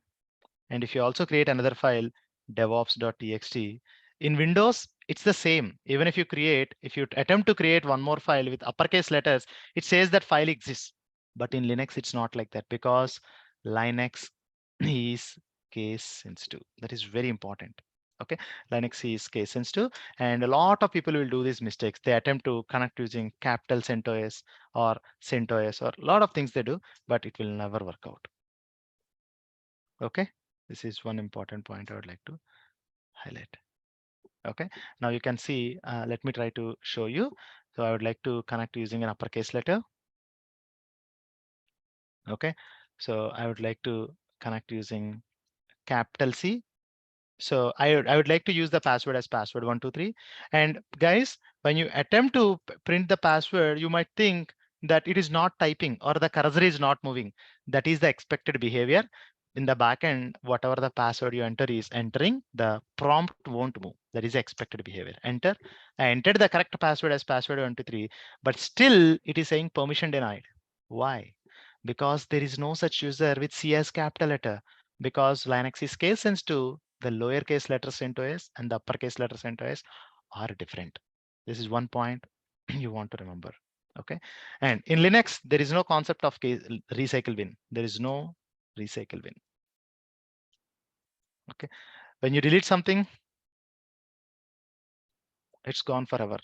and if you also create another file, devops.txt, in Windows, it's the same. Even if you attempt to create one more file with uppercase letters, it says that file exists. But in Linux, it's not like that because Linux is case sensitive. That is very important. Okay, Linux is case sensitive, and a lot of people will do these mistakes. They attempt to connect using capital CentOS or CentOS or a lot of things they do, but it will never work out. Okay, this is one important point I would like to highlight. Okay, now you can see, let me try to show you. So I would like to connect using an uppercase letter. Okay, so I would like to connect using capital C. So I would like to use the password as password123. And guys, when you attempt to print the password, you might think that it is not typing or the cursor is not moving. That is the expected behavior. In the backend, whatever the password you enter is entering, the prompt won't move. That is expected behavior. Enter. I entered the correct password as password123, but still it is saying permission denied. Why? Because there is no such user with C as capital letter. Because Linux is case sensitive, the lowercase letter CentOS and the uppercase letter CentOS are different. This is one point you want to remember. Okay, and in Linux, there is no concept of recycle bin. There is no recycle bin. Okay, when you delete something, it's gone forever.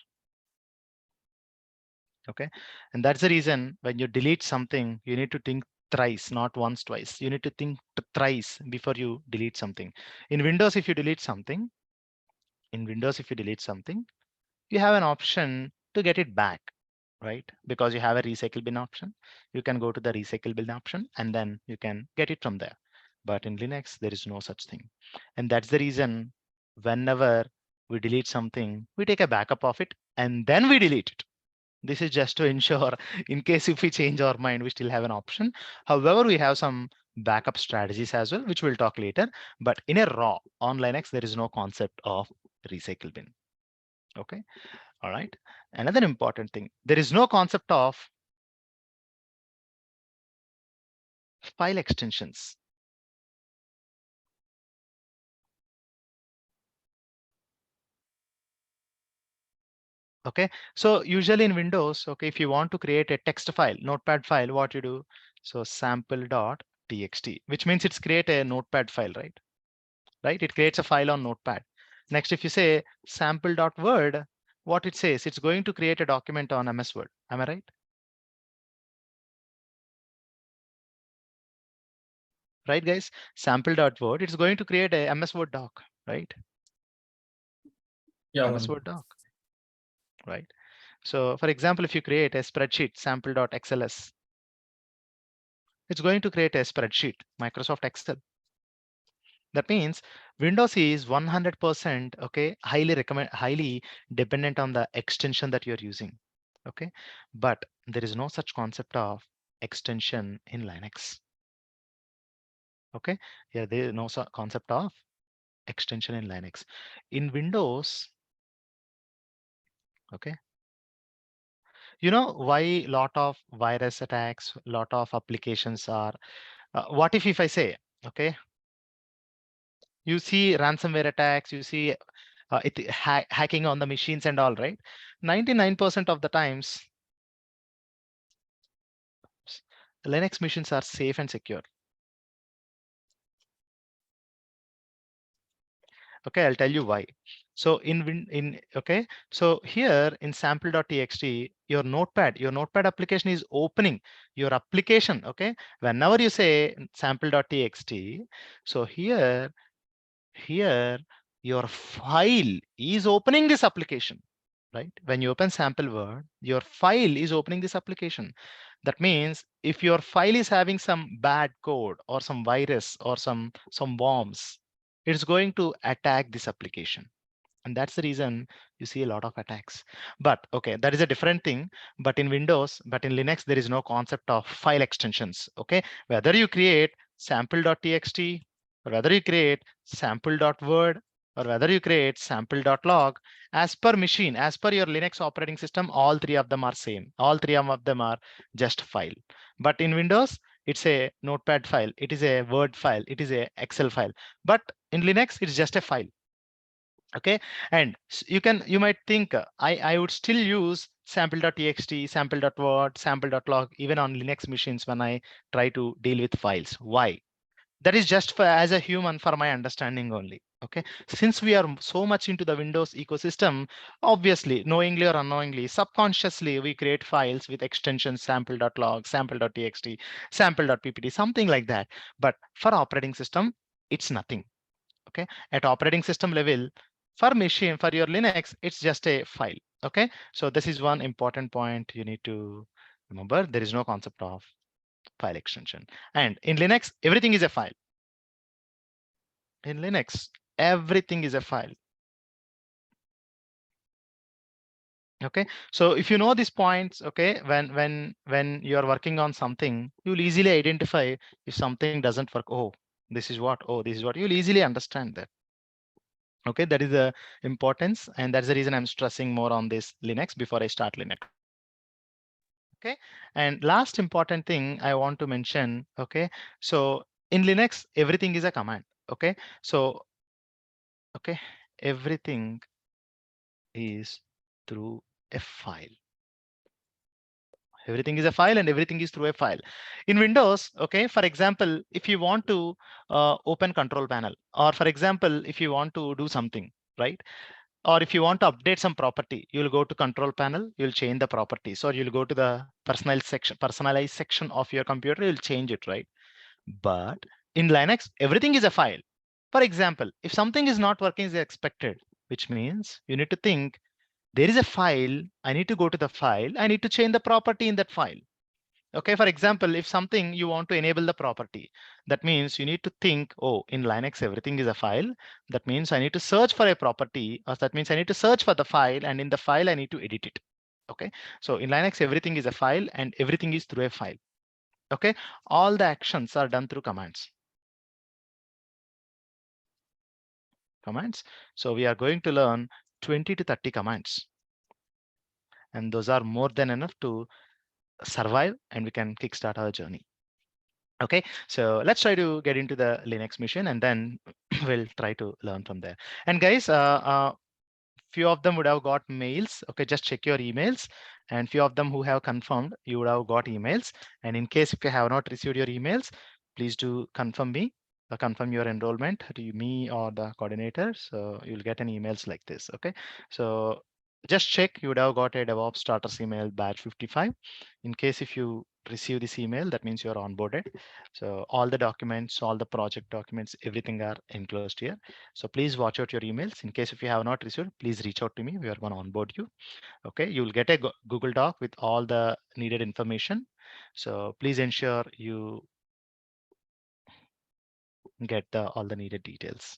Okay, and that's the reason when you delete something, you need to think thrice, not once, twice. You need to think thrice before you delete something. In Windows, if you delete something, you have an option to get it back. right? Because you have a recycle bin option. You can go to the recycle bin option and then you can get it from there. But in Linux, there is no such thing. And that's the reason whenever we delete something, we take a backup of it and then we delete it. This is just to ensure in case if we change our mind, we still have an option. However, we have some backup strategies as well, which we'll talk later. But in a raw on Linux, there is no concept of recycle bin. Okay. All right. Another important thing, there is no concept of file extensions. Okay. So usually in Windows, okay, if you want to create a text file, notepad file, what you do? So sample.txt, which means it's create a notepad file, right? Right? It creates a file on notepad. Next, if you say sample.word, what it says, it's going to create a document on MS Word. Am I right? Right, guys? Sample.word, it's going to create a MS Word doc, right? Yeah. MS Word doc, right? So for example, if you create a spreadsheet, sample.xls, it's going to create a spreadsheet, Microsoft Excel. That means Windows is 100% okay, highly dependent on the extension that you're using. Okay, but there is no such concept of extension in Linux. Okay, yeah, there is no concept of extension in Linux. In Windows, okay, you know why lot of virus attacks, lot of applications are. What if I say, okay, you see ransomware attacks, you see hacking on the machines and all, right? 99% of the times, Linux machines are safe and secure. Okay, I'll tell you why. So okay, so here in sample.txt, your notepad application is opening your application. Okay, whenever you say sample.txt, so here your file is opening this application, right? When you open sample word, your file is opening this application. That means if your file is having some bad code or some virus or some worms, it's going to attack this application. And that's the reason you see a lot of attacks. But okay, that is a different thing. But in Windows, but in Linux, there is no concept of file extensions. Okay, whether you create sample.txt or whether you create sample.word or whether you create sample.log, as per machine, as per your Linux operating system, all three of them are same. All three of them are just file. But in Windows, it's a notepad file, it is a Word file, it is a Excel file. But in Linux, it's just a file. Okay, and you might think I would still use sample.txt, sample.word, sample.log even on Linux machines when I try to deal with files. Why? That is just for as a human for my understanding only. Okay, since we are so much into the Windows ecosystem, obviously knowingly or unknowingly, subconsciously we create files with extensions sample.log, sample.txt, sample.ppt, something like that. But for operating system, it's nothing. Okay, at operating system level, for machine, for your Linux, it's just a file. Okay, so this is one important point you need to remember. There is no concept of file extension. And in Linux, everything is a file. In Linux, everything is a file. Okay, so if you know these points, okay, when you're working on something, you'll easily identify if something doesn't work. Oh, this is what, oh, this is what, you'll easily understand that. Okay, that is the importance, and that's the reason I'm stressing more on this Linux before I start Linux. Okay, and last important thing I want to mention. Okay, so in Linux, everything is a command. Okay, so okay, everything is through a file. Everything is a file and everything is through a file. In Windows, okay, for example, if you want to open control panel, or for example, if you want to do something, right? Or if you want to update some property, you'll go to control panel, you'll change the properties, or you'll go to the personalized section of your computer, you'll change it, right? But in Linux, everything is a file. For example, if something is not working as expected, which means you need to think, there is a file, I need to go to the file, I need to change the property in that file. Okay, for example, if something you want to enable the property, that means you need to think, oh, in Linux, everything is a file. That means I need to search for a property, or that means I need to search for the file, and in the file, I need to edit it. Okay, so in Linux, everything is a file and everything is through a file. Okay, all the actions are done through commands. So we are going to learn 20 to 30 commands. And those are more than enough to survive, and we can kickstart our journey. Okay, so let's try to get into the Linux mission, and then we'll try to learn from there. And guys, few of them would have got mails. Okay, just check your emails. And few of them who have confirmed, you would have got emails. And in case if you have not received your emails, please do confirm your enrollment to me or the coordinator. So you'll get an emails like this. Okay, so just check, you would have got a DevOps starters email batch 55. In case if you receive this email, that means you're onboarded. So all the documents, all the project documents, everything are enclosed here. So please watch out your emails. In case if you have not received, please reach out to me. We are going to onboard you. Okay, you'll get a Google Doc with all the needed information. So please ensure you get all the needed details.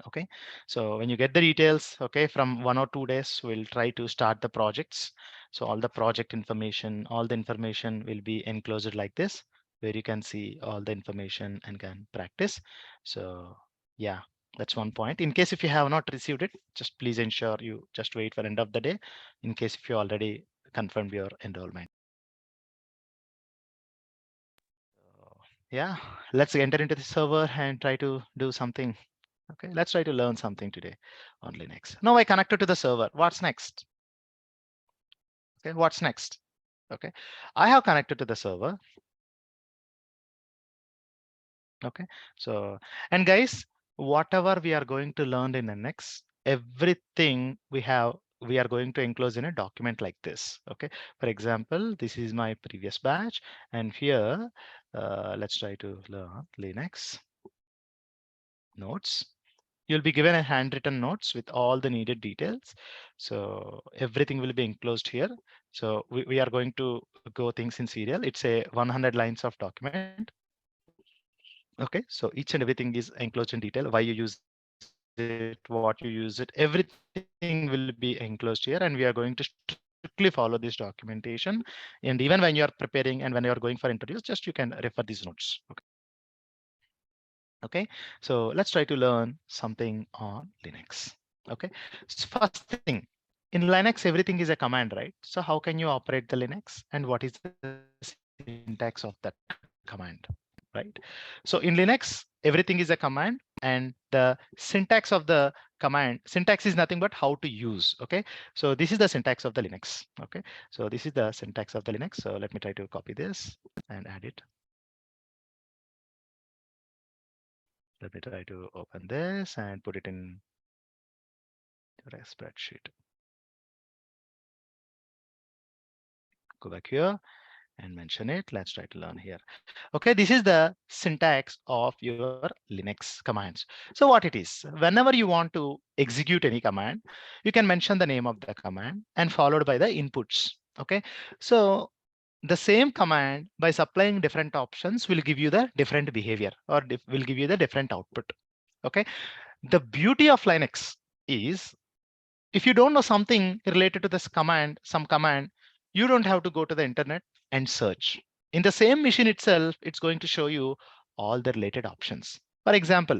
Okay, so when you get the details, okay, from 1 or 2 days, we'll try to start the projects. So all the project information, all the information will be enclosed like this, where you can see all the information and can practice. So yeah, that's one point. In case if you have not received it, just please ensure you just wait for end of the day, in case if you already confirmed your enrollment. Yeah, let's enter into the server and try to do something. Okay, let's try to learn something today on Linux. Now I connected to the server. What's next? Okay, what's next? Okay, I have connected to the server. Okay, so, and guys, whatever we are going to learn in Linux, everything we are going to enclose in a document like this. Okay, for example, this is my previous batch, and here, let's try to learn Linux notes. You'll be given a handwritten notes with all the needed details. So everything will be enclosed here. So we are going to go things in serial. It's a 100 lines of document. Okay, so each and everything is enclosed in detail. Why you use it, what you use it, everything will be enclosed here. And we are going to strictly follow this documentation. And even when you are preparing and when you are going for interviews, just you can refer these notes. Okay, so let's try to learn something on Linux. Okay, so first thing, in Linux, everything is a command, right? So how can you operate the Linux, and what is the syntax of that command, right? So in Linux, everything is a command, and the syntax of the command, syntax is nothing but how to use. Okay, so this is the syntax of the Linux. Okay, so this is the syntax of the Linux. So let me try to copy this and add it. Let me try to open this and put it in your spreadsheet. Go back here and mention it. Let's try to learn here. Okay, this is the syntax of your Linux commands. So what it is, whenever you want to execute any command, you can mention the name of the command and followed by the inputs. Okay, so the same command by supplying different options will give you the different behavior, or will give you the different output. Okay, the beauty of Linux is, if you don't know something related to this command, some command, you don't have to go to the internet and search. In the same machine itself, it's going to show you all the related options. For example,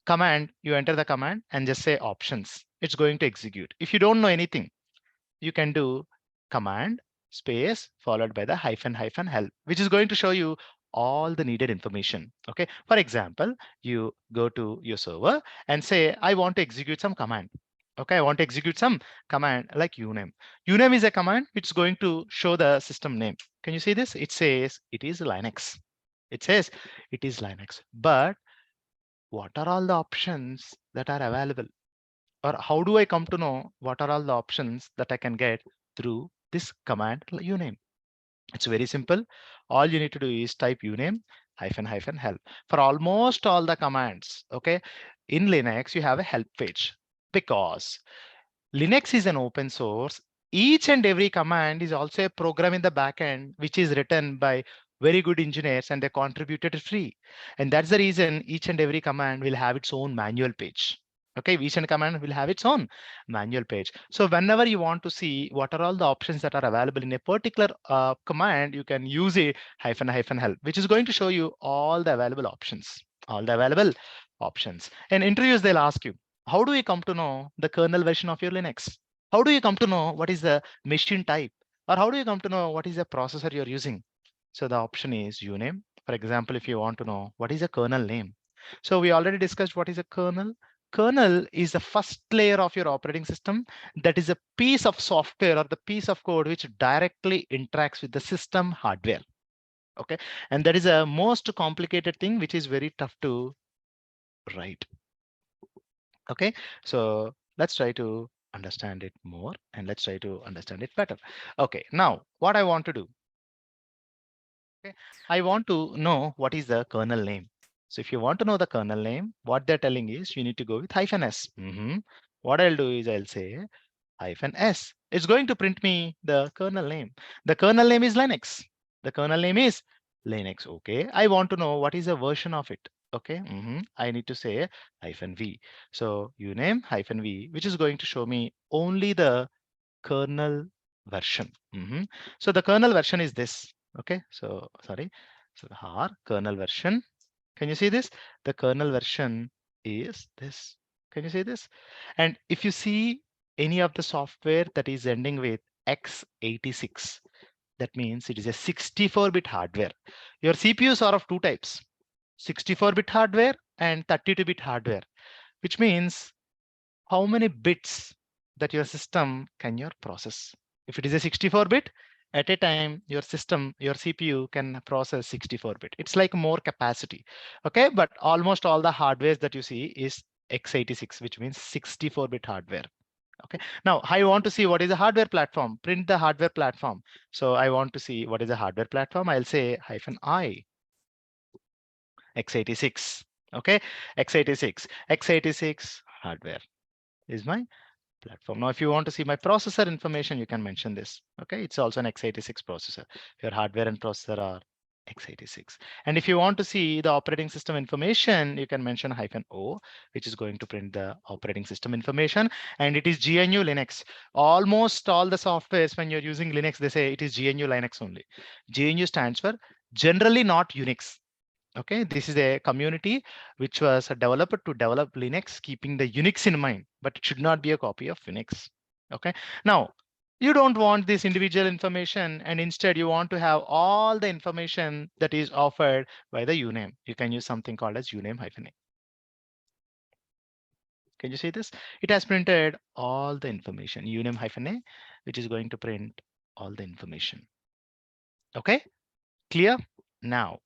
command, you enter the command and just say options. It's going to execute. If you don't know anything, you can do command space followed by the hyphen help, which is going to show you all the needed information. Okay, for example, you go to your server and say, I want to execute some command. Okay, I want to execute some command like uname. Uname is a command which is going to show the system name. Can you see this? It says it is Linux. It says it is Linux. But what are all the options that are available? Or how do I come to know what are all the options that I can get through this command uname? It's very simple. All you need to do is type uname hyphen help for almost all the commands. Okay, in Linux you have a help page, because Linux is an open source. Each and every command is also a program in the backend, which is written by very good engineers and they contributed free. And that's the reason each and every command will have its own manual page. Okay, each and command will have its own manual page. So whenever you want to see what are all the options that are available in a particular command, you can use a --help, which is going to show you all the available options, And interviews, they'll ask you, how do you come to know the kernel version of your Linux? How do you come to know what is the machine type? Or how do you come to know what is the processor you're using? So the option is uname. For example, if you want to know what is a kernel name. So we already discussed what is a kernel. Kernel is the first layer of your operating system. That is a piece of software or the piece of code which directly interacts with the system hardware. Okay, and that is a most complicated thing which is very tough to write. Okay, so let's try to understand it more and let's try to understand it better. Okay, now what I want to do. Okay, I want to know what is the kernel name. So if you want to know the kernel name, what they're telling is you need to go with -s. What I'll do is I'll say -s. It's going to print me the kernel name. The kernel name is Linux. The kernel name is Linux. Okay, I want to know what is the version of it. Okay, I need to say -v. So uname -v, which is going to show me only the kernel version. So the kernel version is this. Okay, so sorry, so our kernel version. Can you see this? The kernel version is this. Can you see this? And if you see any of the software that is ending with x86, that means it is a 64-bit hardware. Your CPUs are of two types, 64-bit hardware and 32-bit hardware, which means how many bits that your system can your process. If it is a 64-bit, at a time, your system, your CPU can process 64-bit. It's like more capacity. Okay, but almost all the hardware that you see is x86, which means 64-bit hardware. Okay, now I want to see what is the hardware platform. Print the hardware platform. So I want to see what is the hardware platform. I'll say -i x86. Okay, x86 hardware is my platform. Now, if you want to see my processor information, you can mention this. Okay, it's also an x86 processor. Your hardware and processor are x86. And if you want to see the operating system information, you can mention -o, which is going to print the operating system information. And it is GNU Linux. Almost all the softwares, when you're using Linux, they say it is GNU Linux only. GNU stands for generally not Unix. Okay, this is a community which was developed to develop Linux, keeping the Unix in mind, but it should not be a copy of Unix. Okay, now you don't want this individual information, and instead you want to have all the information that is offered by the uname. You can use something called as uname-a. Can you see this? It has printed all the information, uname-a, which is going to print all the information. Okay, clear? Now.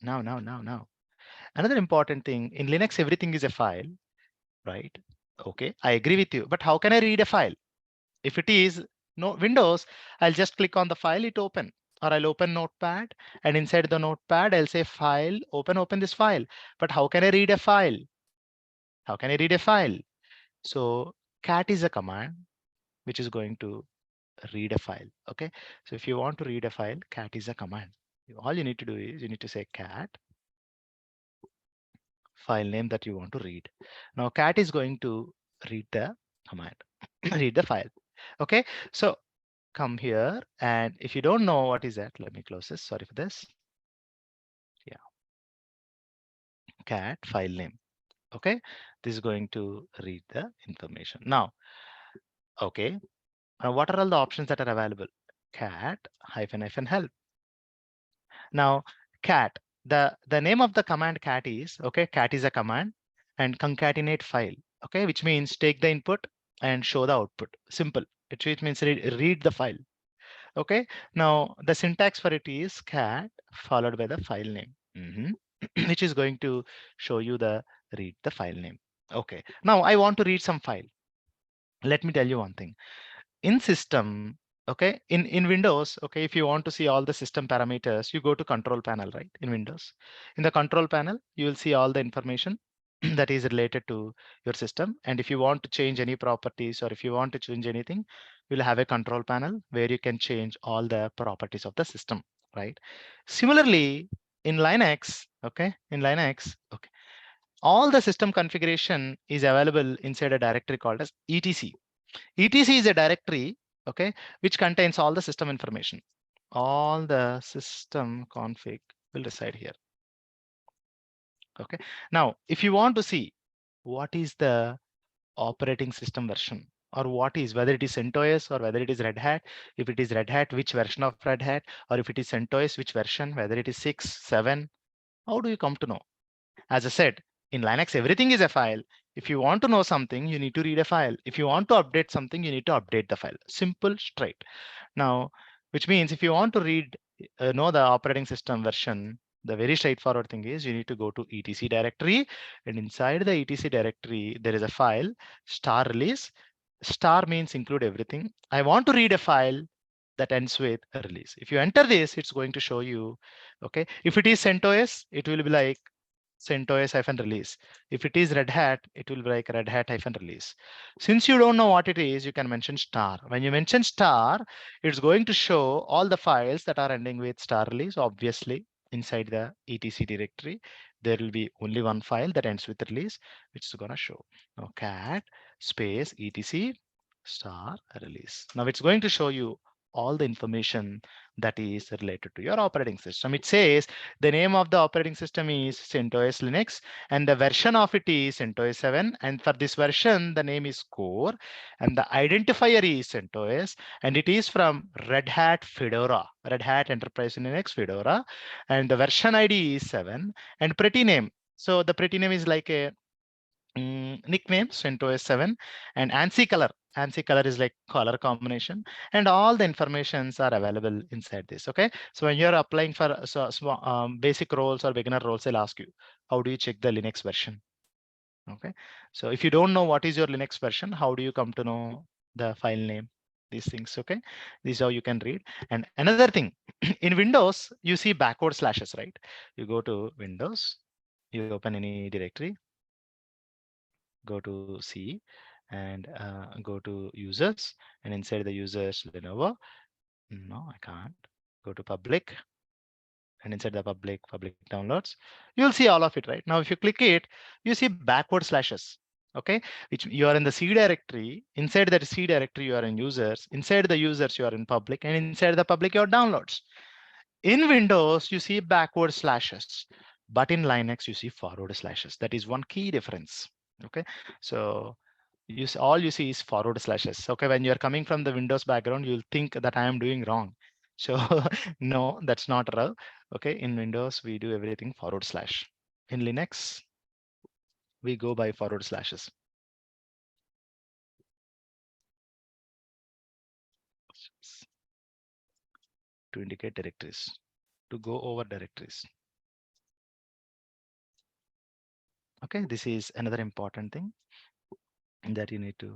Another important thing in Linux, everything is a file, right? Okay, I agree with you, but how can I read a file? If it is no Windows, I'll just click on the file, it open, or I'll open Notepad, and inside the Notepad, I'll say file, open this file. But how can I read a file? How can I read a file? So cat is a command which is going to read a file. Okay, so if you want to read a file, cat is a command. All you need to do is you need to say cat file name that you want to read. Now cat is going to read the command, read the file. Okay, so come here, and if you don't know what is that, let me close this. Sorry for this. Yeah, cat file name. Okay, this is going to read the information. Now, okay, now what are all the options that are available? Cat -help. Now, cat, the name of the command cat is, okay, cat is a command, and concatenate file, okay, which means take the input and show the output. Simple. Which means read the file. Okay, now the syntax for it is cat followed by the file name, which is going to show you the read the file name. Okay, now I want to read some file. Let me tell you one thing. In system, okay, in Windows, okay, if you want to see all the system parameters, you go to control panel, right? In Windows, in the control panel, you will see all the information. that is related to your system. And if you want to change any properties, or if you want to change anything, you'll have a control panel where you can change all the properties of the system, right? Similarly, in Linux, okay, all the system configuration is available inside a directory called as etc. etc is a directory, okay, which contains all the system information. All the system config will reside here. Okay. Now, if you want to see what is the operating system version, or what is, whether it is CentOS or whether it is Red Hat, if it is Red Hat, which version of Red Hat, or if it is CentOS, which version, whether it is 6, 7, how do you come to know? As I said, in Linux, everything is a file. If you want to know something, you need to read a file. If you want to update something, you need to update the file. Simple, straight. Now, which means if you want to read, know the operating system version, the very straightforward thing is you need to go to etc directory, and inside the etc directory, there is a file star release. Star means include everything. I want to read a file that ends with a release. If you enter this, it's going to show you, okay. If it is CentOS, it will be like CentOS-release. If it is Red Hat, it will be like Red Hat-release. Since you don't know what it is, you can mention star. When you mention star, it's going to show all the files that are ending with star release. Obviously, inside the etc directory, there will be only one file that ends with release, which is going to show. Now, cat space etc star release. Now it's going to show you all the information that is related to your operating system. It says the name of the operating system is CentOS Linux, and the version of it is CentOS 7. And for this version, the name is core, and the identifier is CentOS, and it is from Red Hat Fedora, Red Hat Enterprise Linux Fedora, and the version ID is 7, and pretty name. So the pretty name is like a nickname CentOS 7, and ANSI color. ANSI color is like color combination, and all the informations are available inside this. Okay, so when you're applying for basic roles or beginner roles, they'll ask you, how do you check the Linux version? Okay, so if you don't know what is your Linux version, how do you come to know the file name? These things, okay, this is how you can read. And another thing, in Windows, you see backward slashes, right? You go to Windows, you open any directory, go to C, and go to users, and inside the users Lenovo. No, I can't. Go to public, and inside the public downloads, you'll see all of it. Right now, if you click it, you see backward slashes. Okay, which you are in the C directory. Inside that C directory, you are in users. Inside the users, you are in public, and inside the public, your downloads. In Windows, you see backward slashes, but in Linux, you see forward slashes. That is one key difference. Okay, so all you see is forward slashes. Okay, when you're coming from the Windows background, you'll think that I am doing wrong. So no, that's not right. Okay, in Windows, we do everything forward slash. In Linux, we go by forward slashes. To indicate directories, to go over directories. Okay, this is another important thing that you need to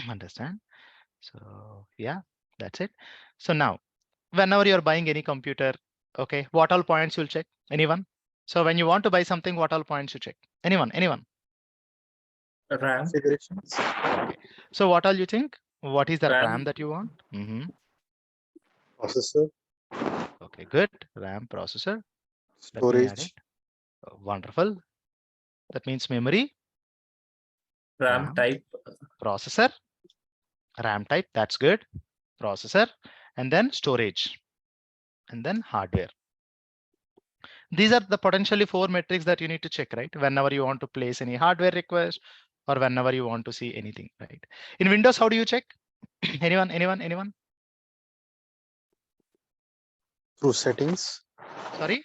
understand. So yeah, that's it. So now, whenever you're buying any computer, okay, what all points you'll check? Anyone? So when you want to buy something, what all points you check? Anyone? RAM. Configurations. Okay. So what all you think? What is the RAM. RAM that you want? Processor. Okay, good. RAM, processor. Let me add it. Storage. Wonderful. That means memory. RAM type. Processor. RAM type. That's good. Processor. And then storage. And then hardware. These are the potentially 4 metrics that you need to check, right? Whenever you want to place any hardware request, or whenever you want to see anything, right? In Windows, how do you check? Anyone? Through settings. Sorry?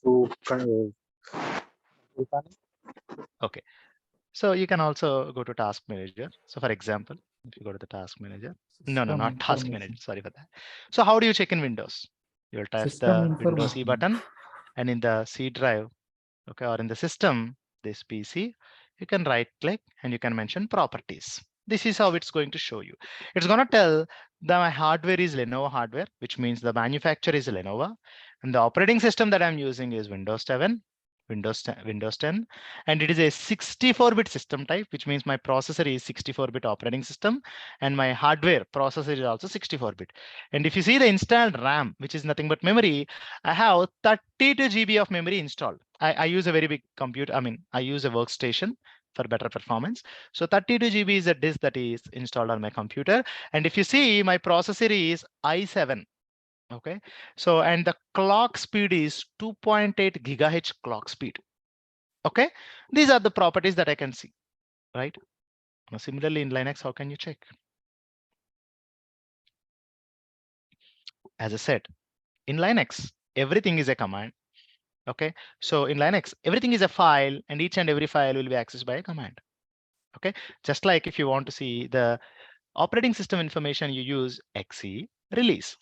Through Okay. So you can also go to task manager. So for example, if you go to the task manager, no, not task manager, sorry for that. So how do you check in Windows? You'll tap the Windows E button, and in the C drive, okay, or in the system, this PC, you can right click and you can mention properties. This is how it's going to show you. It's going to tell that my hardware is Lenovo hardware, which means the manufacturer is Lenovo, and the operating system that I'm using is Windows 7, Windows 10, and it is a 64-bit system type, which means my processor is 64-bit operating system, and my hardware processor is also 64-bit. And if you see the installed RAM, which is nothing but memory, I have 32 GB of memory installed. I use a very big computer. I mean, I use a workstation for better performance. So 32 GB is a disk that is installed on my computer. And if you see, my processor is i7. Okay, so and the clock speed is 2.8 gigahertz clock speed. Okay, these are the properties that I can see, right? Now, similarly in Linux, how can you check? As I said, in Linux, everything is a command. Okay, so in Linux, everything is a file, and each and every file will be accessed by a command. Okay, just like if you want to see the operating system information, you use exe release,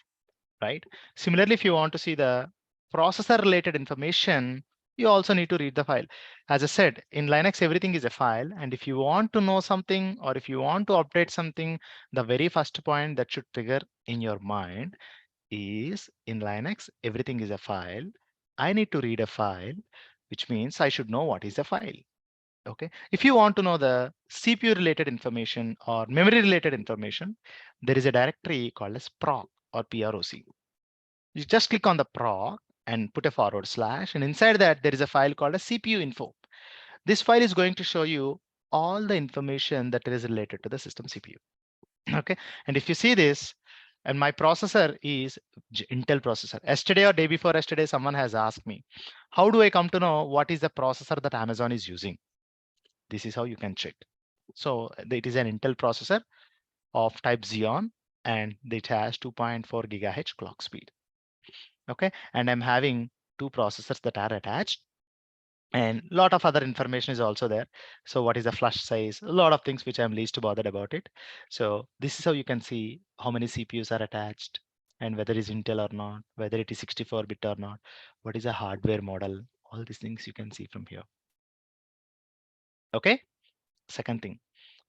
right? Similarly, if you want to see the processor related information, you also need to read the file. As I said, in Linux, everything is a file. And if you want to know something, or if you want to update something, the very first point that should trigger in your mind is, in Linux, everything is a file. I need to read a file, which means I should know what is a file. Okay, if you want to know the CPU related information or memory related information, there is a directory called as proc or proc. You just click on the proc and put a forward slash, and inside that there is a file called a CPU info. This file is going to show you all the information that is related to the system CPU. Okay, and if you see this, and my processor is Intel processor. Yesterday or day before yesterday, someone has asked me, how do I come to know what is the processor that Amazon is using? This is how you can check. So it is an Intel processor of type Xeon, and it has 2.4 gigahertz clock speed. Okay, and I'm having two processors that are attached, and a lot of other information is also there. So what is the flash size? A lot of things which I'm least bothered about it. So this is how you can see how many CPUs are attached, and whether it's Intel or not, whether it is 64-bit or not, what is a hardware model. All these things you can see from here. Okay, second thing,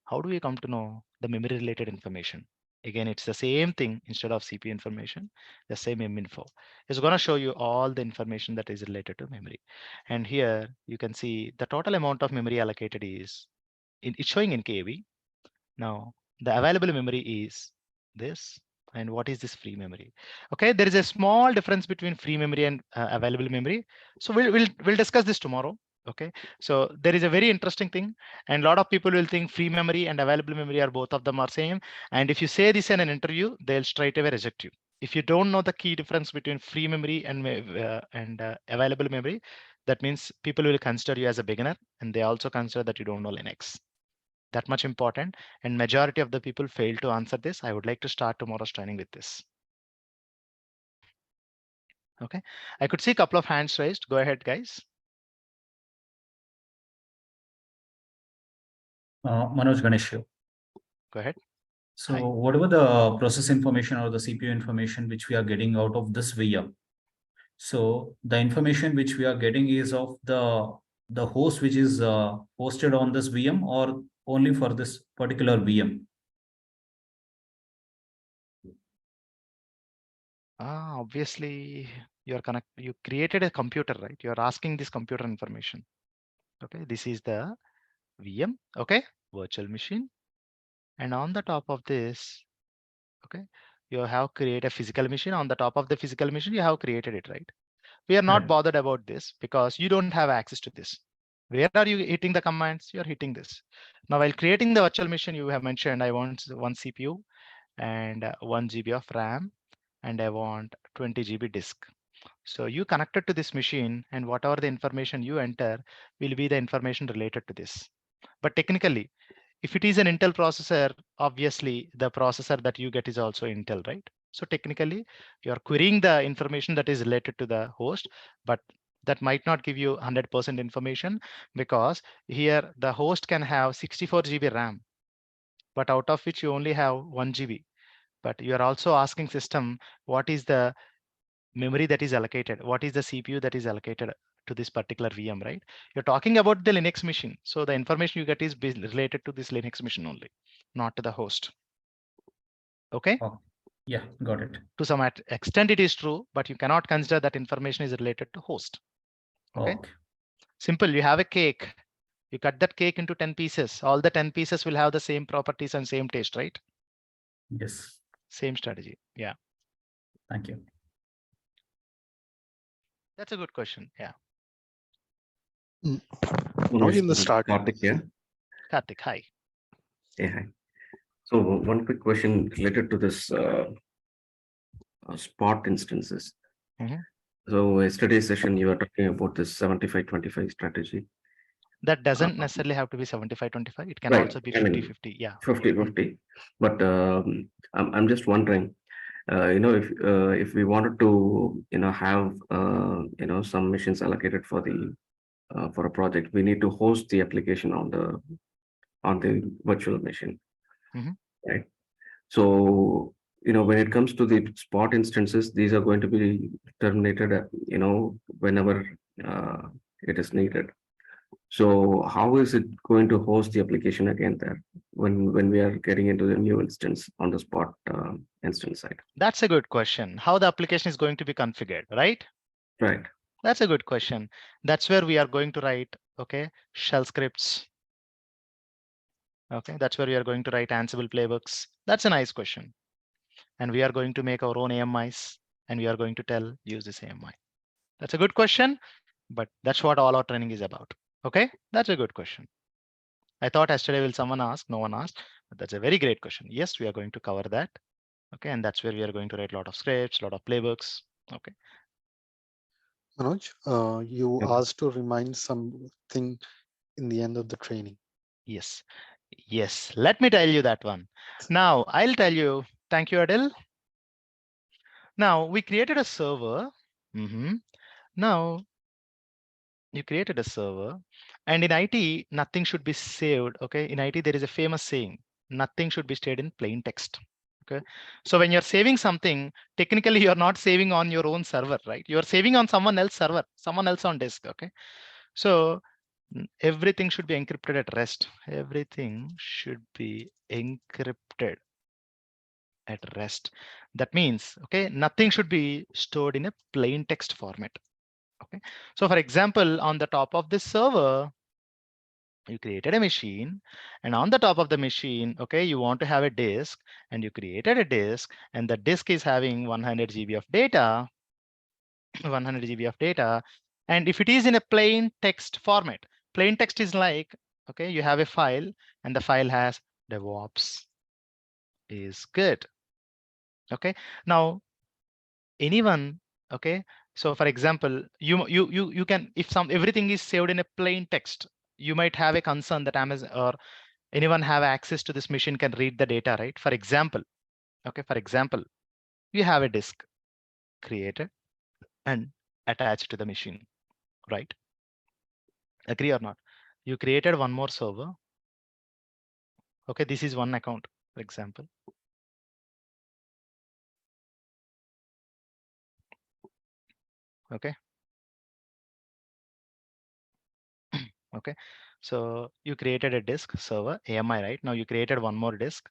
how do we come to know the memory related information? Again, it's the same thing. Instead of CPU information, the same info is going to show you all the information that is related to memory. And here you can see the total amount of memory allocated is it's showing in KV. Now the available memory is this, and what is this free memory? Okay, there is a small difference between free memory and available memory. So we'll discuss this tomorrow. Okay, so there is a very interesting thing, and a lot of people will think free memory and available memory are both of them are same. And if you say this in an interview, they'll straight away reject you. If you don't know the key difference between free memory and available memory, that means people will consider you as a beginner, and they also consider that you don't know Linux. That much important, and majority of the people fail to answer this. I would like to start tomorrow's training with this. Okay, I could see a couple of hands raised. Go ahead, guys. Manoj Ganesh. Go ahead. So Hi. whatever the process information or the CPU information which we are getting out of this VM, so the information which we are getting is of the host which is hosted on this VM, or only for this particular VM? Obviously, you created a computer, right? You're asking this computer information. Okay, this is the VM. Okay, virtual machine, and on the top of this, okay, you have created a physical machine. On the top of the physical machine, you have created it, right? We are not Right. bothered about this because you don't have access to this. Where are you hitting the commands? You're hitting this. Now, while creating the virtual machine, you have mentioned I want one CPU and 1 GB of RAM, and I want 20 GB disk. So you connected to this machine, and whatever the information you enter will be the information related to this. But technically, if it is an Intel processor, obviously the processor that you get is also Intel, right? So technically, you're querying the information that is related to the host, but that might not give you 100% information, because here the host can have 64 GB RAM, but out of which you only have 1 GB. But you are also asking system, what is the memory that is allocated? What is the CPU that is allocated to this particular VM, right? You're talking about the Linux machine. So the information you get is related to this Linux machine only, not to the host. Okay. Oh, yeah, got it. To some extent it is true, but you cannot consider that information is related to host. Okay. Okay. Simple. You have a cake. You cut that cake into 10 pieces. All the 10 pieces will have the same properties and same taste, right? Yes. Same strategy. Yeah. Thank you. That's a good question. Yeah. Manoj, in the start. Karthik here. Karthik, hi. Yeah, hi. So one quick question related to this spot instances. Mhm. So yesterday's session, you were talking about this 75-25 strategy. That doesn't necessarily have to be 75-25. It can Right. also be I mean, 50-50. Yeah. 50-50. But I'm just wondering, if we wanted to, have, some missions allocated for the for a project, we need to host the application on the virtual machine, Mhm. right? So, when it comes to the spot instances, these are going to be terminated, whenever it is needed. So how is it going to host the application again there when we are getting into the new instance on the spot instance side? That's a good question. How the application is going to be configured, right? Right. That's a good question. That's where we are going to write, okay, shell scripts. Okay, that's where we are going to write Ansible playbooks. That's a nice question. And we are going to make our own AMIs, and we are going to tell use this AMI. That's a good question, but that's what all our training is about. Okay, that's a good question. I thought yesterday will someone ask, no one asked, but that's a very great question. Yes, we are going to cover that. Okay, and that's where we are going to write a lot of scripts, a lot of playbooks. Okay. Manoj, you Okay. asked to remind something in the end of the training. Yes. Yes. Let me tell you that one. Now I'll tell you. Thank you, Adil. Now we created a server. Now you created a server, and in IT, nothing should be saved. Okay. In IT, there is a famous saying, nothing should be stayed in plain text. Okay. So when you're saving something, technically you're not saving on your own server, right? You're saving on someone else's server, someone else on disk. Okay. So everything should be encrypted at rest. Everything should be encrypted at rest. That means, okay, nothing should be stored in a plain text format. Okay. So for example, on the top of this server, you created a machine, and on the top of the machine, okay, you want to have a disk, and you created a disk, and the disk is having 100 GB of data, 100 GB of data. And if it is in a plain text format, plain text is like, okay, you have a file, and the file has DevOps is good. Okay. Now, anyone, okay, so for example, you can, if everything is saved in a plain text, you might have a concern that Amazon or anyone have access to this machine can read the data, right? For example, okay, for example, you have a disk created and attached to the machine, right? Agree or not? You created one more server. Okay, this is one account, for example. Okay. Okay, so you created a disk server AMI, right? Now you created one more disk.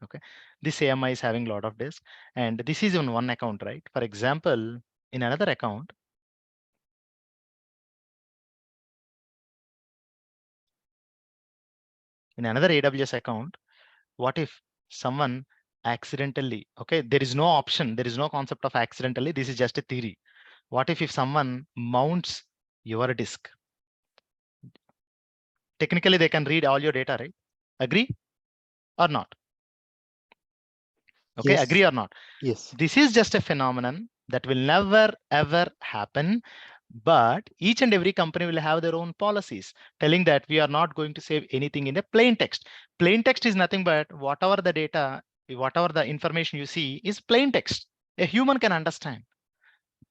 Okay, this AMI is having a lot of disk, and this is on one account, right? For example, in another account, in another AWS account, what if someone accidentally, okay, there is no option, there is no concept of accidentally, this is just a theory. What if someone mounts your disk? Technically, they can read all your data, right? Agree or not? Okay, Yes. agree or not? Yes. This is just a phenomenon that will never ever happen. But each and every company will have their own policies telling that we are not going to save anything in a plain text. Plain text is nothing but whatever the data, whatever the information you see is plain text. A human can understand,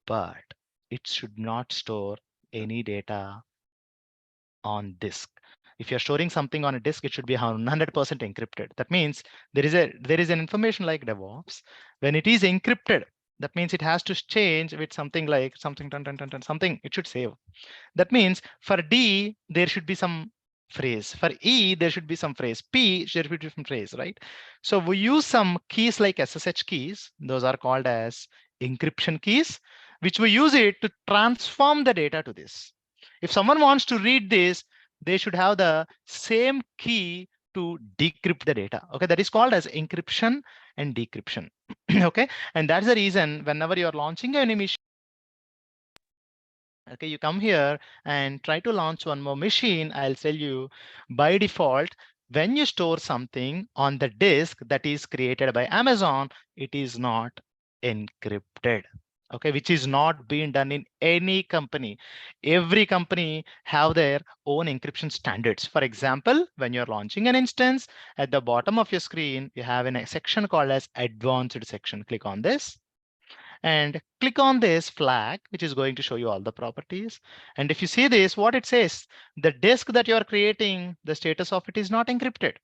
but it should not store any data on disk. If you're storing something on a disk, it should be 100% encrypted. That means there is an information like DevOps. When it is encrypted, that means it has to change with something like something, something it should save. That means for D, there should be some phrase. For E, there should be some phrase. P, there should be some phrase, right? So we use some keys like SSH keys. Those are called as encryption keys, which we use it to transform the data to this. If someone wants to read this, they should have the same key to decrypt the data. Okay, that is called as encryption and decryption. Okay, and that's the reason whenever you're launching an machine, okay, you come here and try to launch one more machine. I'll tell you by default, when you store something on the disk that is created by Amazon, it is not encrypted. Okay, which is not being done in any company. Every company have their own encryption standards. For example, when you're launching an instance, at the bottom of your screen, you have a section called as advanced section. Click on this and click on this flag, which is going to show you all the properties. And if you see this, what it says, the disk that you are creating, the status of it is not encrypted.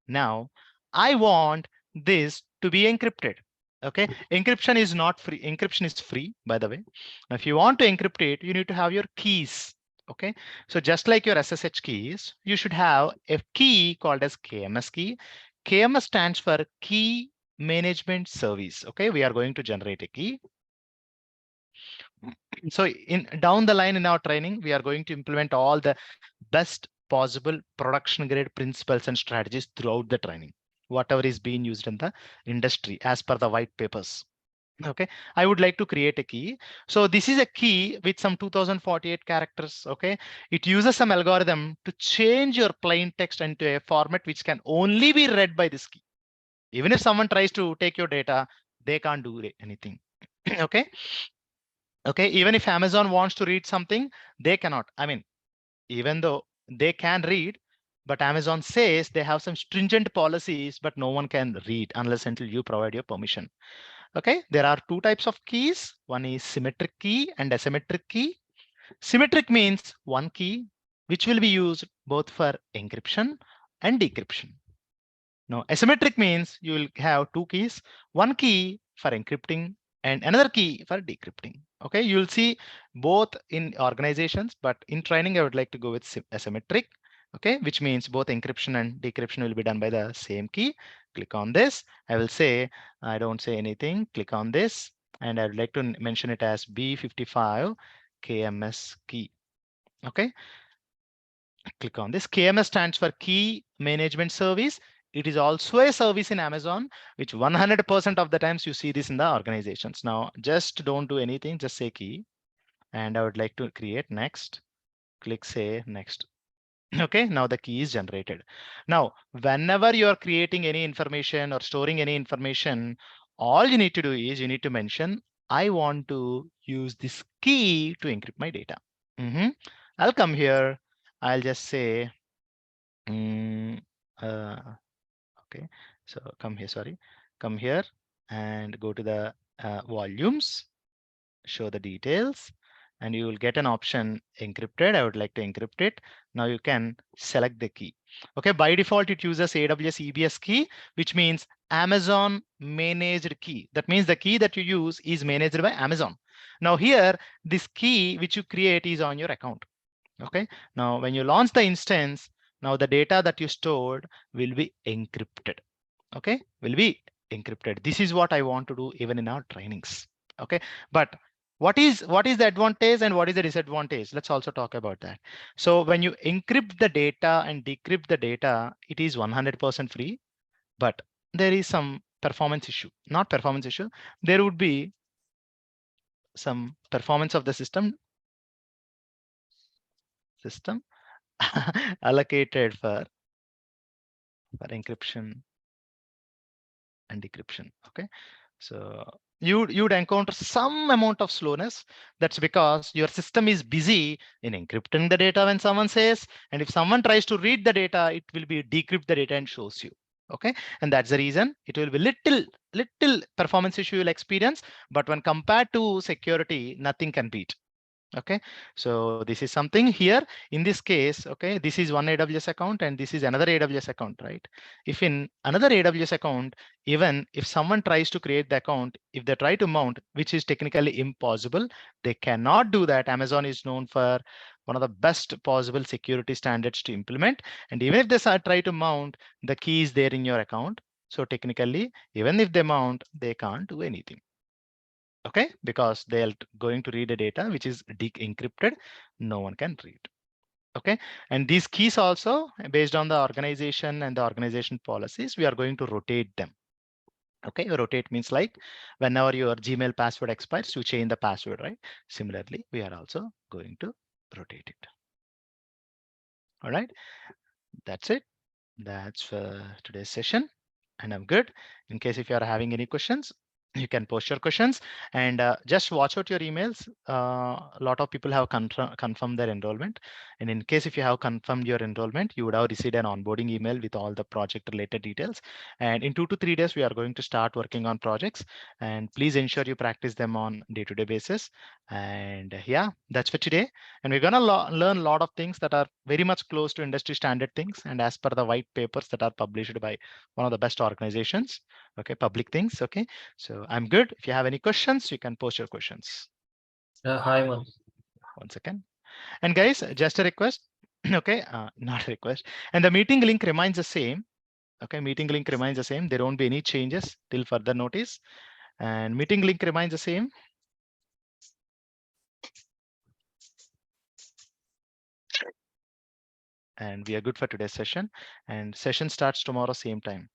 Now, I want this to be encrypted. Okay, encryption is not free. Encryption is free, by the way. Now, if you want to encrypt it, you need to have your keys. Okay, so just like your SSH keys, you should have a key called as KMS key. KMS stands for Key Management Service. Okay, we are going to generate a key. So in down the line in our training, we are going to implement all the best possible production grade principles and strategies throughout the training, whatever is being used in the industry as per the white papers. Okay, I would like to create a key. So this is a key with some 2048 characters. Okay, it uses some algorithm to change your plain text into a format which can only be read by this key. Even if someone tries to take your data, they can't do anything. Okay. Okay, even if Amazon wants to read something, they cannot. I mean, even though they can read, but Amazon says they have some stringent policies, but no one can read unless until you provide your permission. Okay, there are two types of keys. One is symmetric key and asymmetric key. Symmetric means one key, which will be used both for encryption and decryption. Now, asymmetric means you will have two keys, one key for encrypting and another key for decrypting. Okay, you'll see both in organizations, but in training, I would like to go with asymmetric. Okay, which means both encryption and decryption will be done by the same key. Click on this. I will say, I don't say anything. Click on this. And I would like to mention it as B55 KMS key. Okay, click on this. KMS stands for Key Management Service. It is also a service in Amazon, which 100% of the times you see this in the organizations. Now, just don't do anything, just say key. And I would like to create next. Click say next. Okay, now the key is generated. Now, whenever you are creating any information or storing any information, all you need to do is you need to mention, I want to use this key to encrypt my data. I'll come here. I'll just say, okay, so come here, sorry, come here and go to the volumes, show the details, and you will get an option encrypted. I would like to encrypt it. Now you can select the key. Okay, by default, it uses AWS EBS key, which means Amazon managed key. That means the key that you use is managed by Amazon. Now here, this key which you create is on your account. Okay, now when you launch the instance, now the data that you stored will be encrypted. Okay, will be encrypted. This is what I want to do even in our trainings. Okay, but what is the advantage and what is the disadvantage? Let's also talk about that. So when you encrypt the data and decrypt the data, it is 100% free, but there is some performance issue. Not performance issue. There would be some performance of the system allocated for encryption and decryption. Okay, so you'd encounter some amount of slowness. That's because your system is busy in encrypting the data when someone says, and if someone tries to read the data, it will be decrypt the data and shows you. Okay, and that's the reason it will be little performance issue you'll experience, but when compared to security, nothing can beat. Okay, so this is something here in this case. Okay, this is one AWS account and this is another AWS account, right? If in another AWS account, even if someone tries to create the account, if they try to mount, which is technically impossible, they cannot do that. Amazon is known for one of the best possible security standards to implement. And even if they try to mount, the key is there in your account. So technically, even if they mount, they can't do anything. Okay, because they're going to read the data which is encrypted, no one can read. Okay, and these keys also, based on the organization and the organization policies, we are going to rotate them. Okay, rotate means like whenever your Gmail password expires, you change the password, right? Similarly, we are also going to rotate it. All right, that's it. That's for today's session, and I'm good. In case if you are having any questions, you can post your questions, and just watch out your emails. A lot of people have confirmed their enrollment, and in case if you have confirmed your enrollment, you would have received an onboarding email with all the project related details. And in 2 to 3 days, we are going to start working on projects, and please ensure you practice them on day-to-day basis. And yeah, that's for today. And we're gonna learn a lot of things that are very much close to industry standard things, and as per the white papers that are published by one of the best organizations. Okay, public things. Okay, so I'm good. If you have any questions, you can post your questions. Hi, man. One second. And guys, just a request. Okay, not a request. And the meeting link remains the same. Okay, meeting link remains the same. There won't be any changes till further notice. And meeting link remains the same. And we are good for today's session. And session starts tomorrow, same time.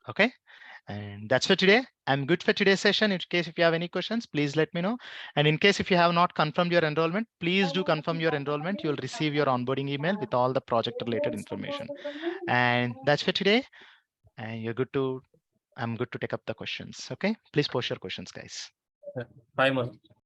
Okay, and that's for today. I'm good for today's session. In case if you have any questions, please let me know. And in case if you have not confirmed your enrollment, please do confirm your enrollment. You'll receive your onboarding email with all the project related information. And that's for today. And you're good to, I'm good to take up the questions. Okay, please post your questions, guys. Bye, man.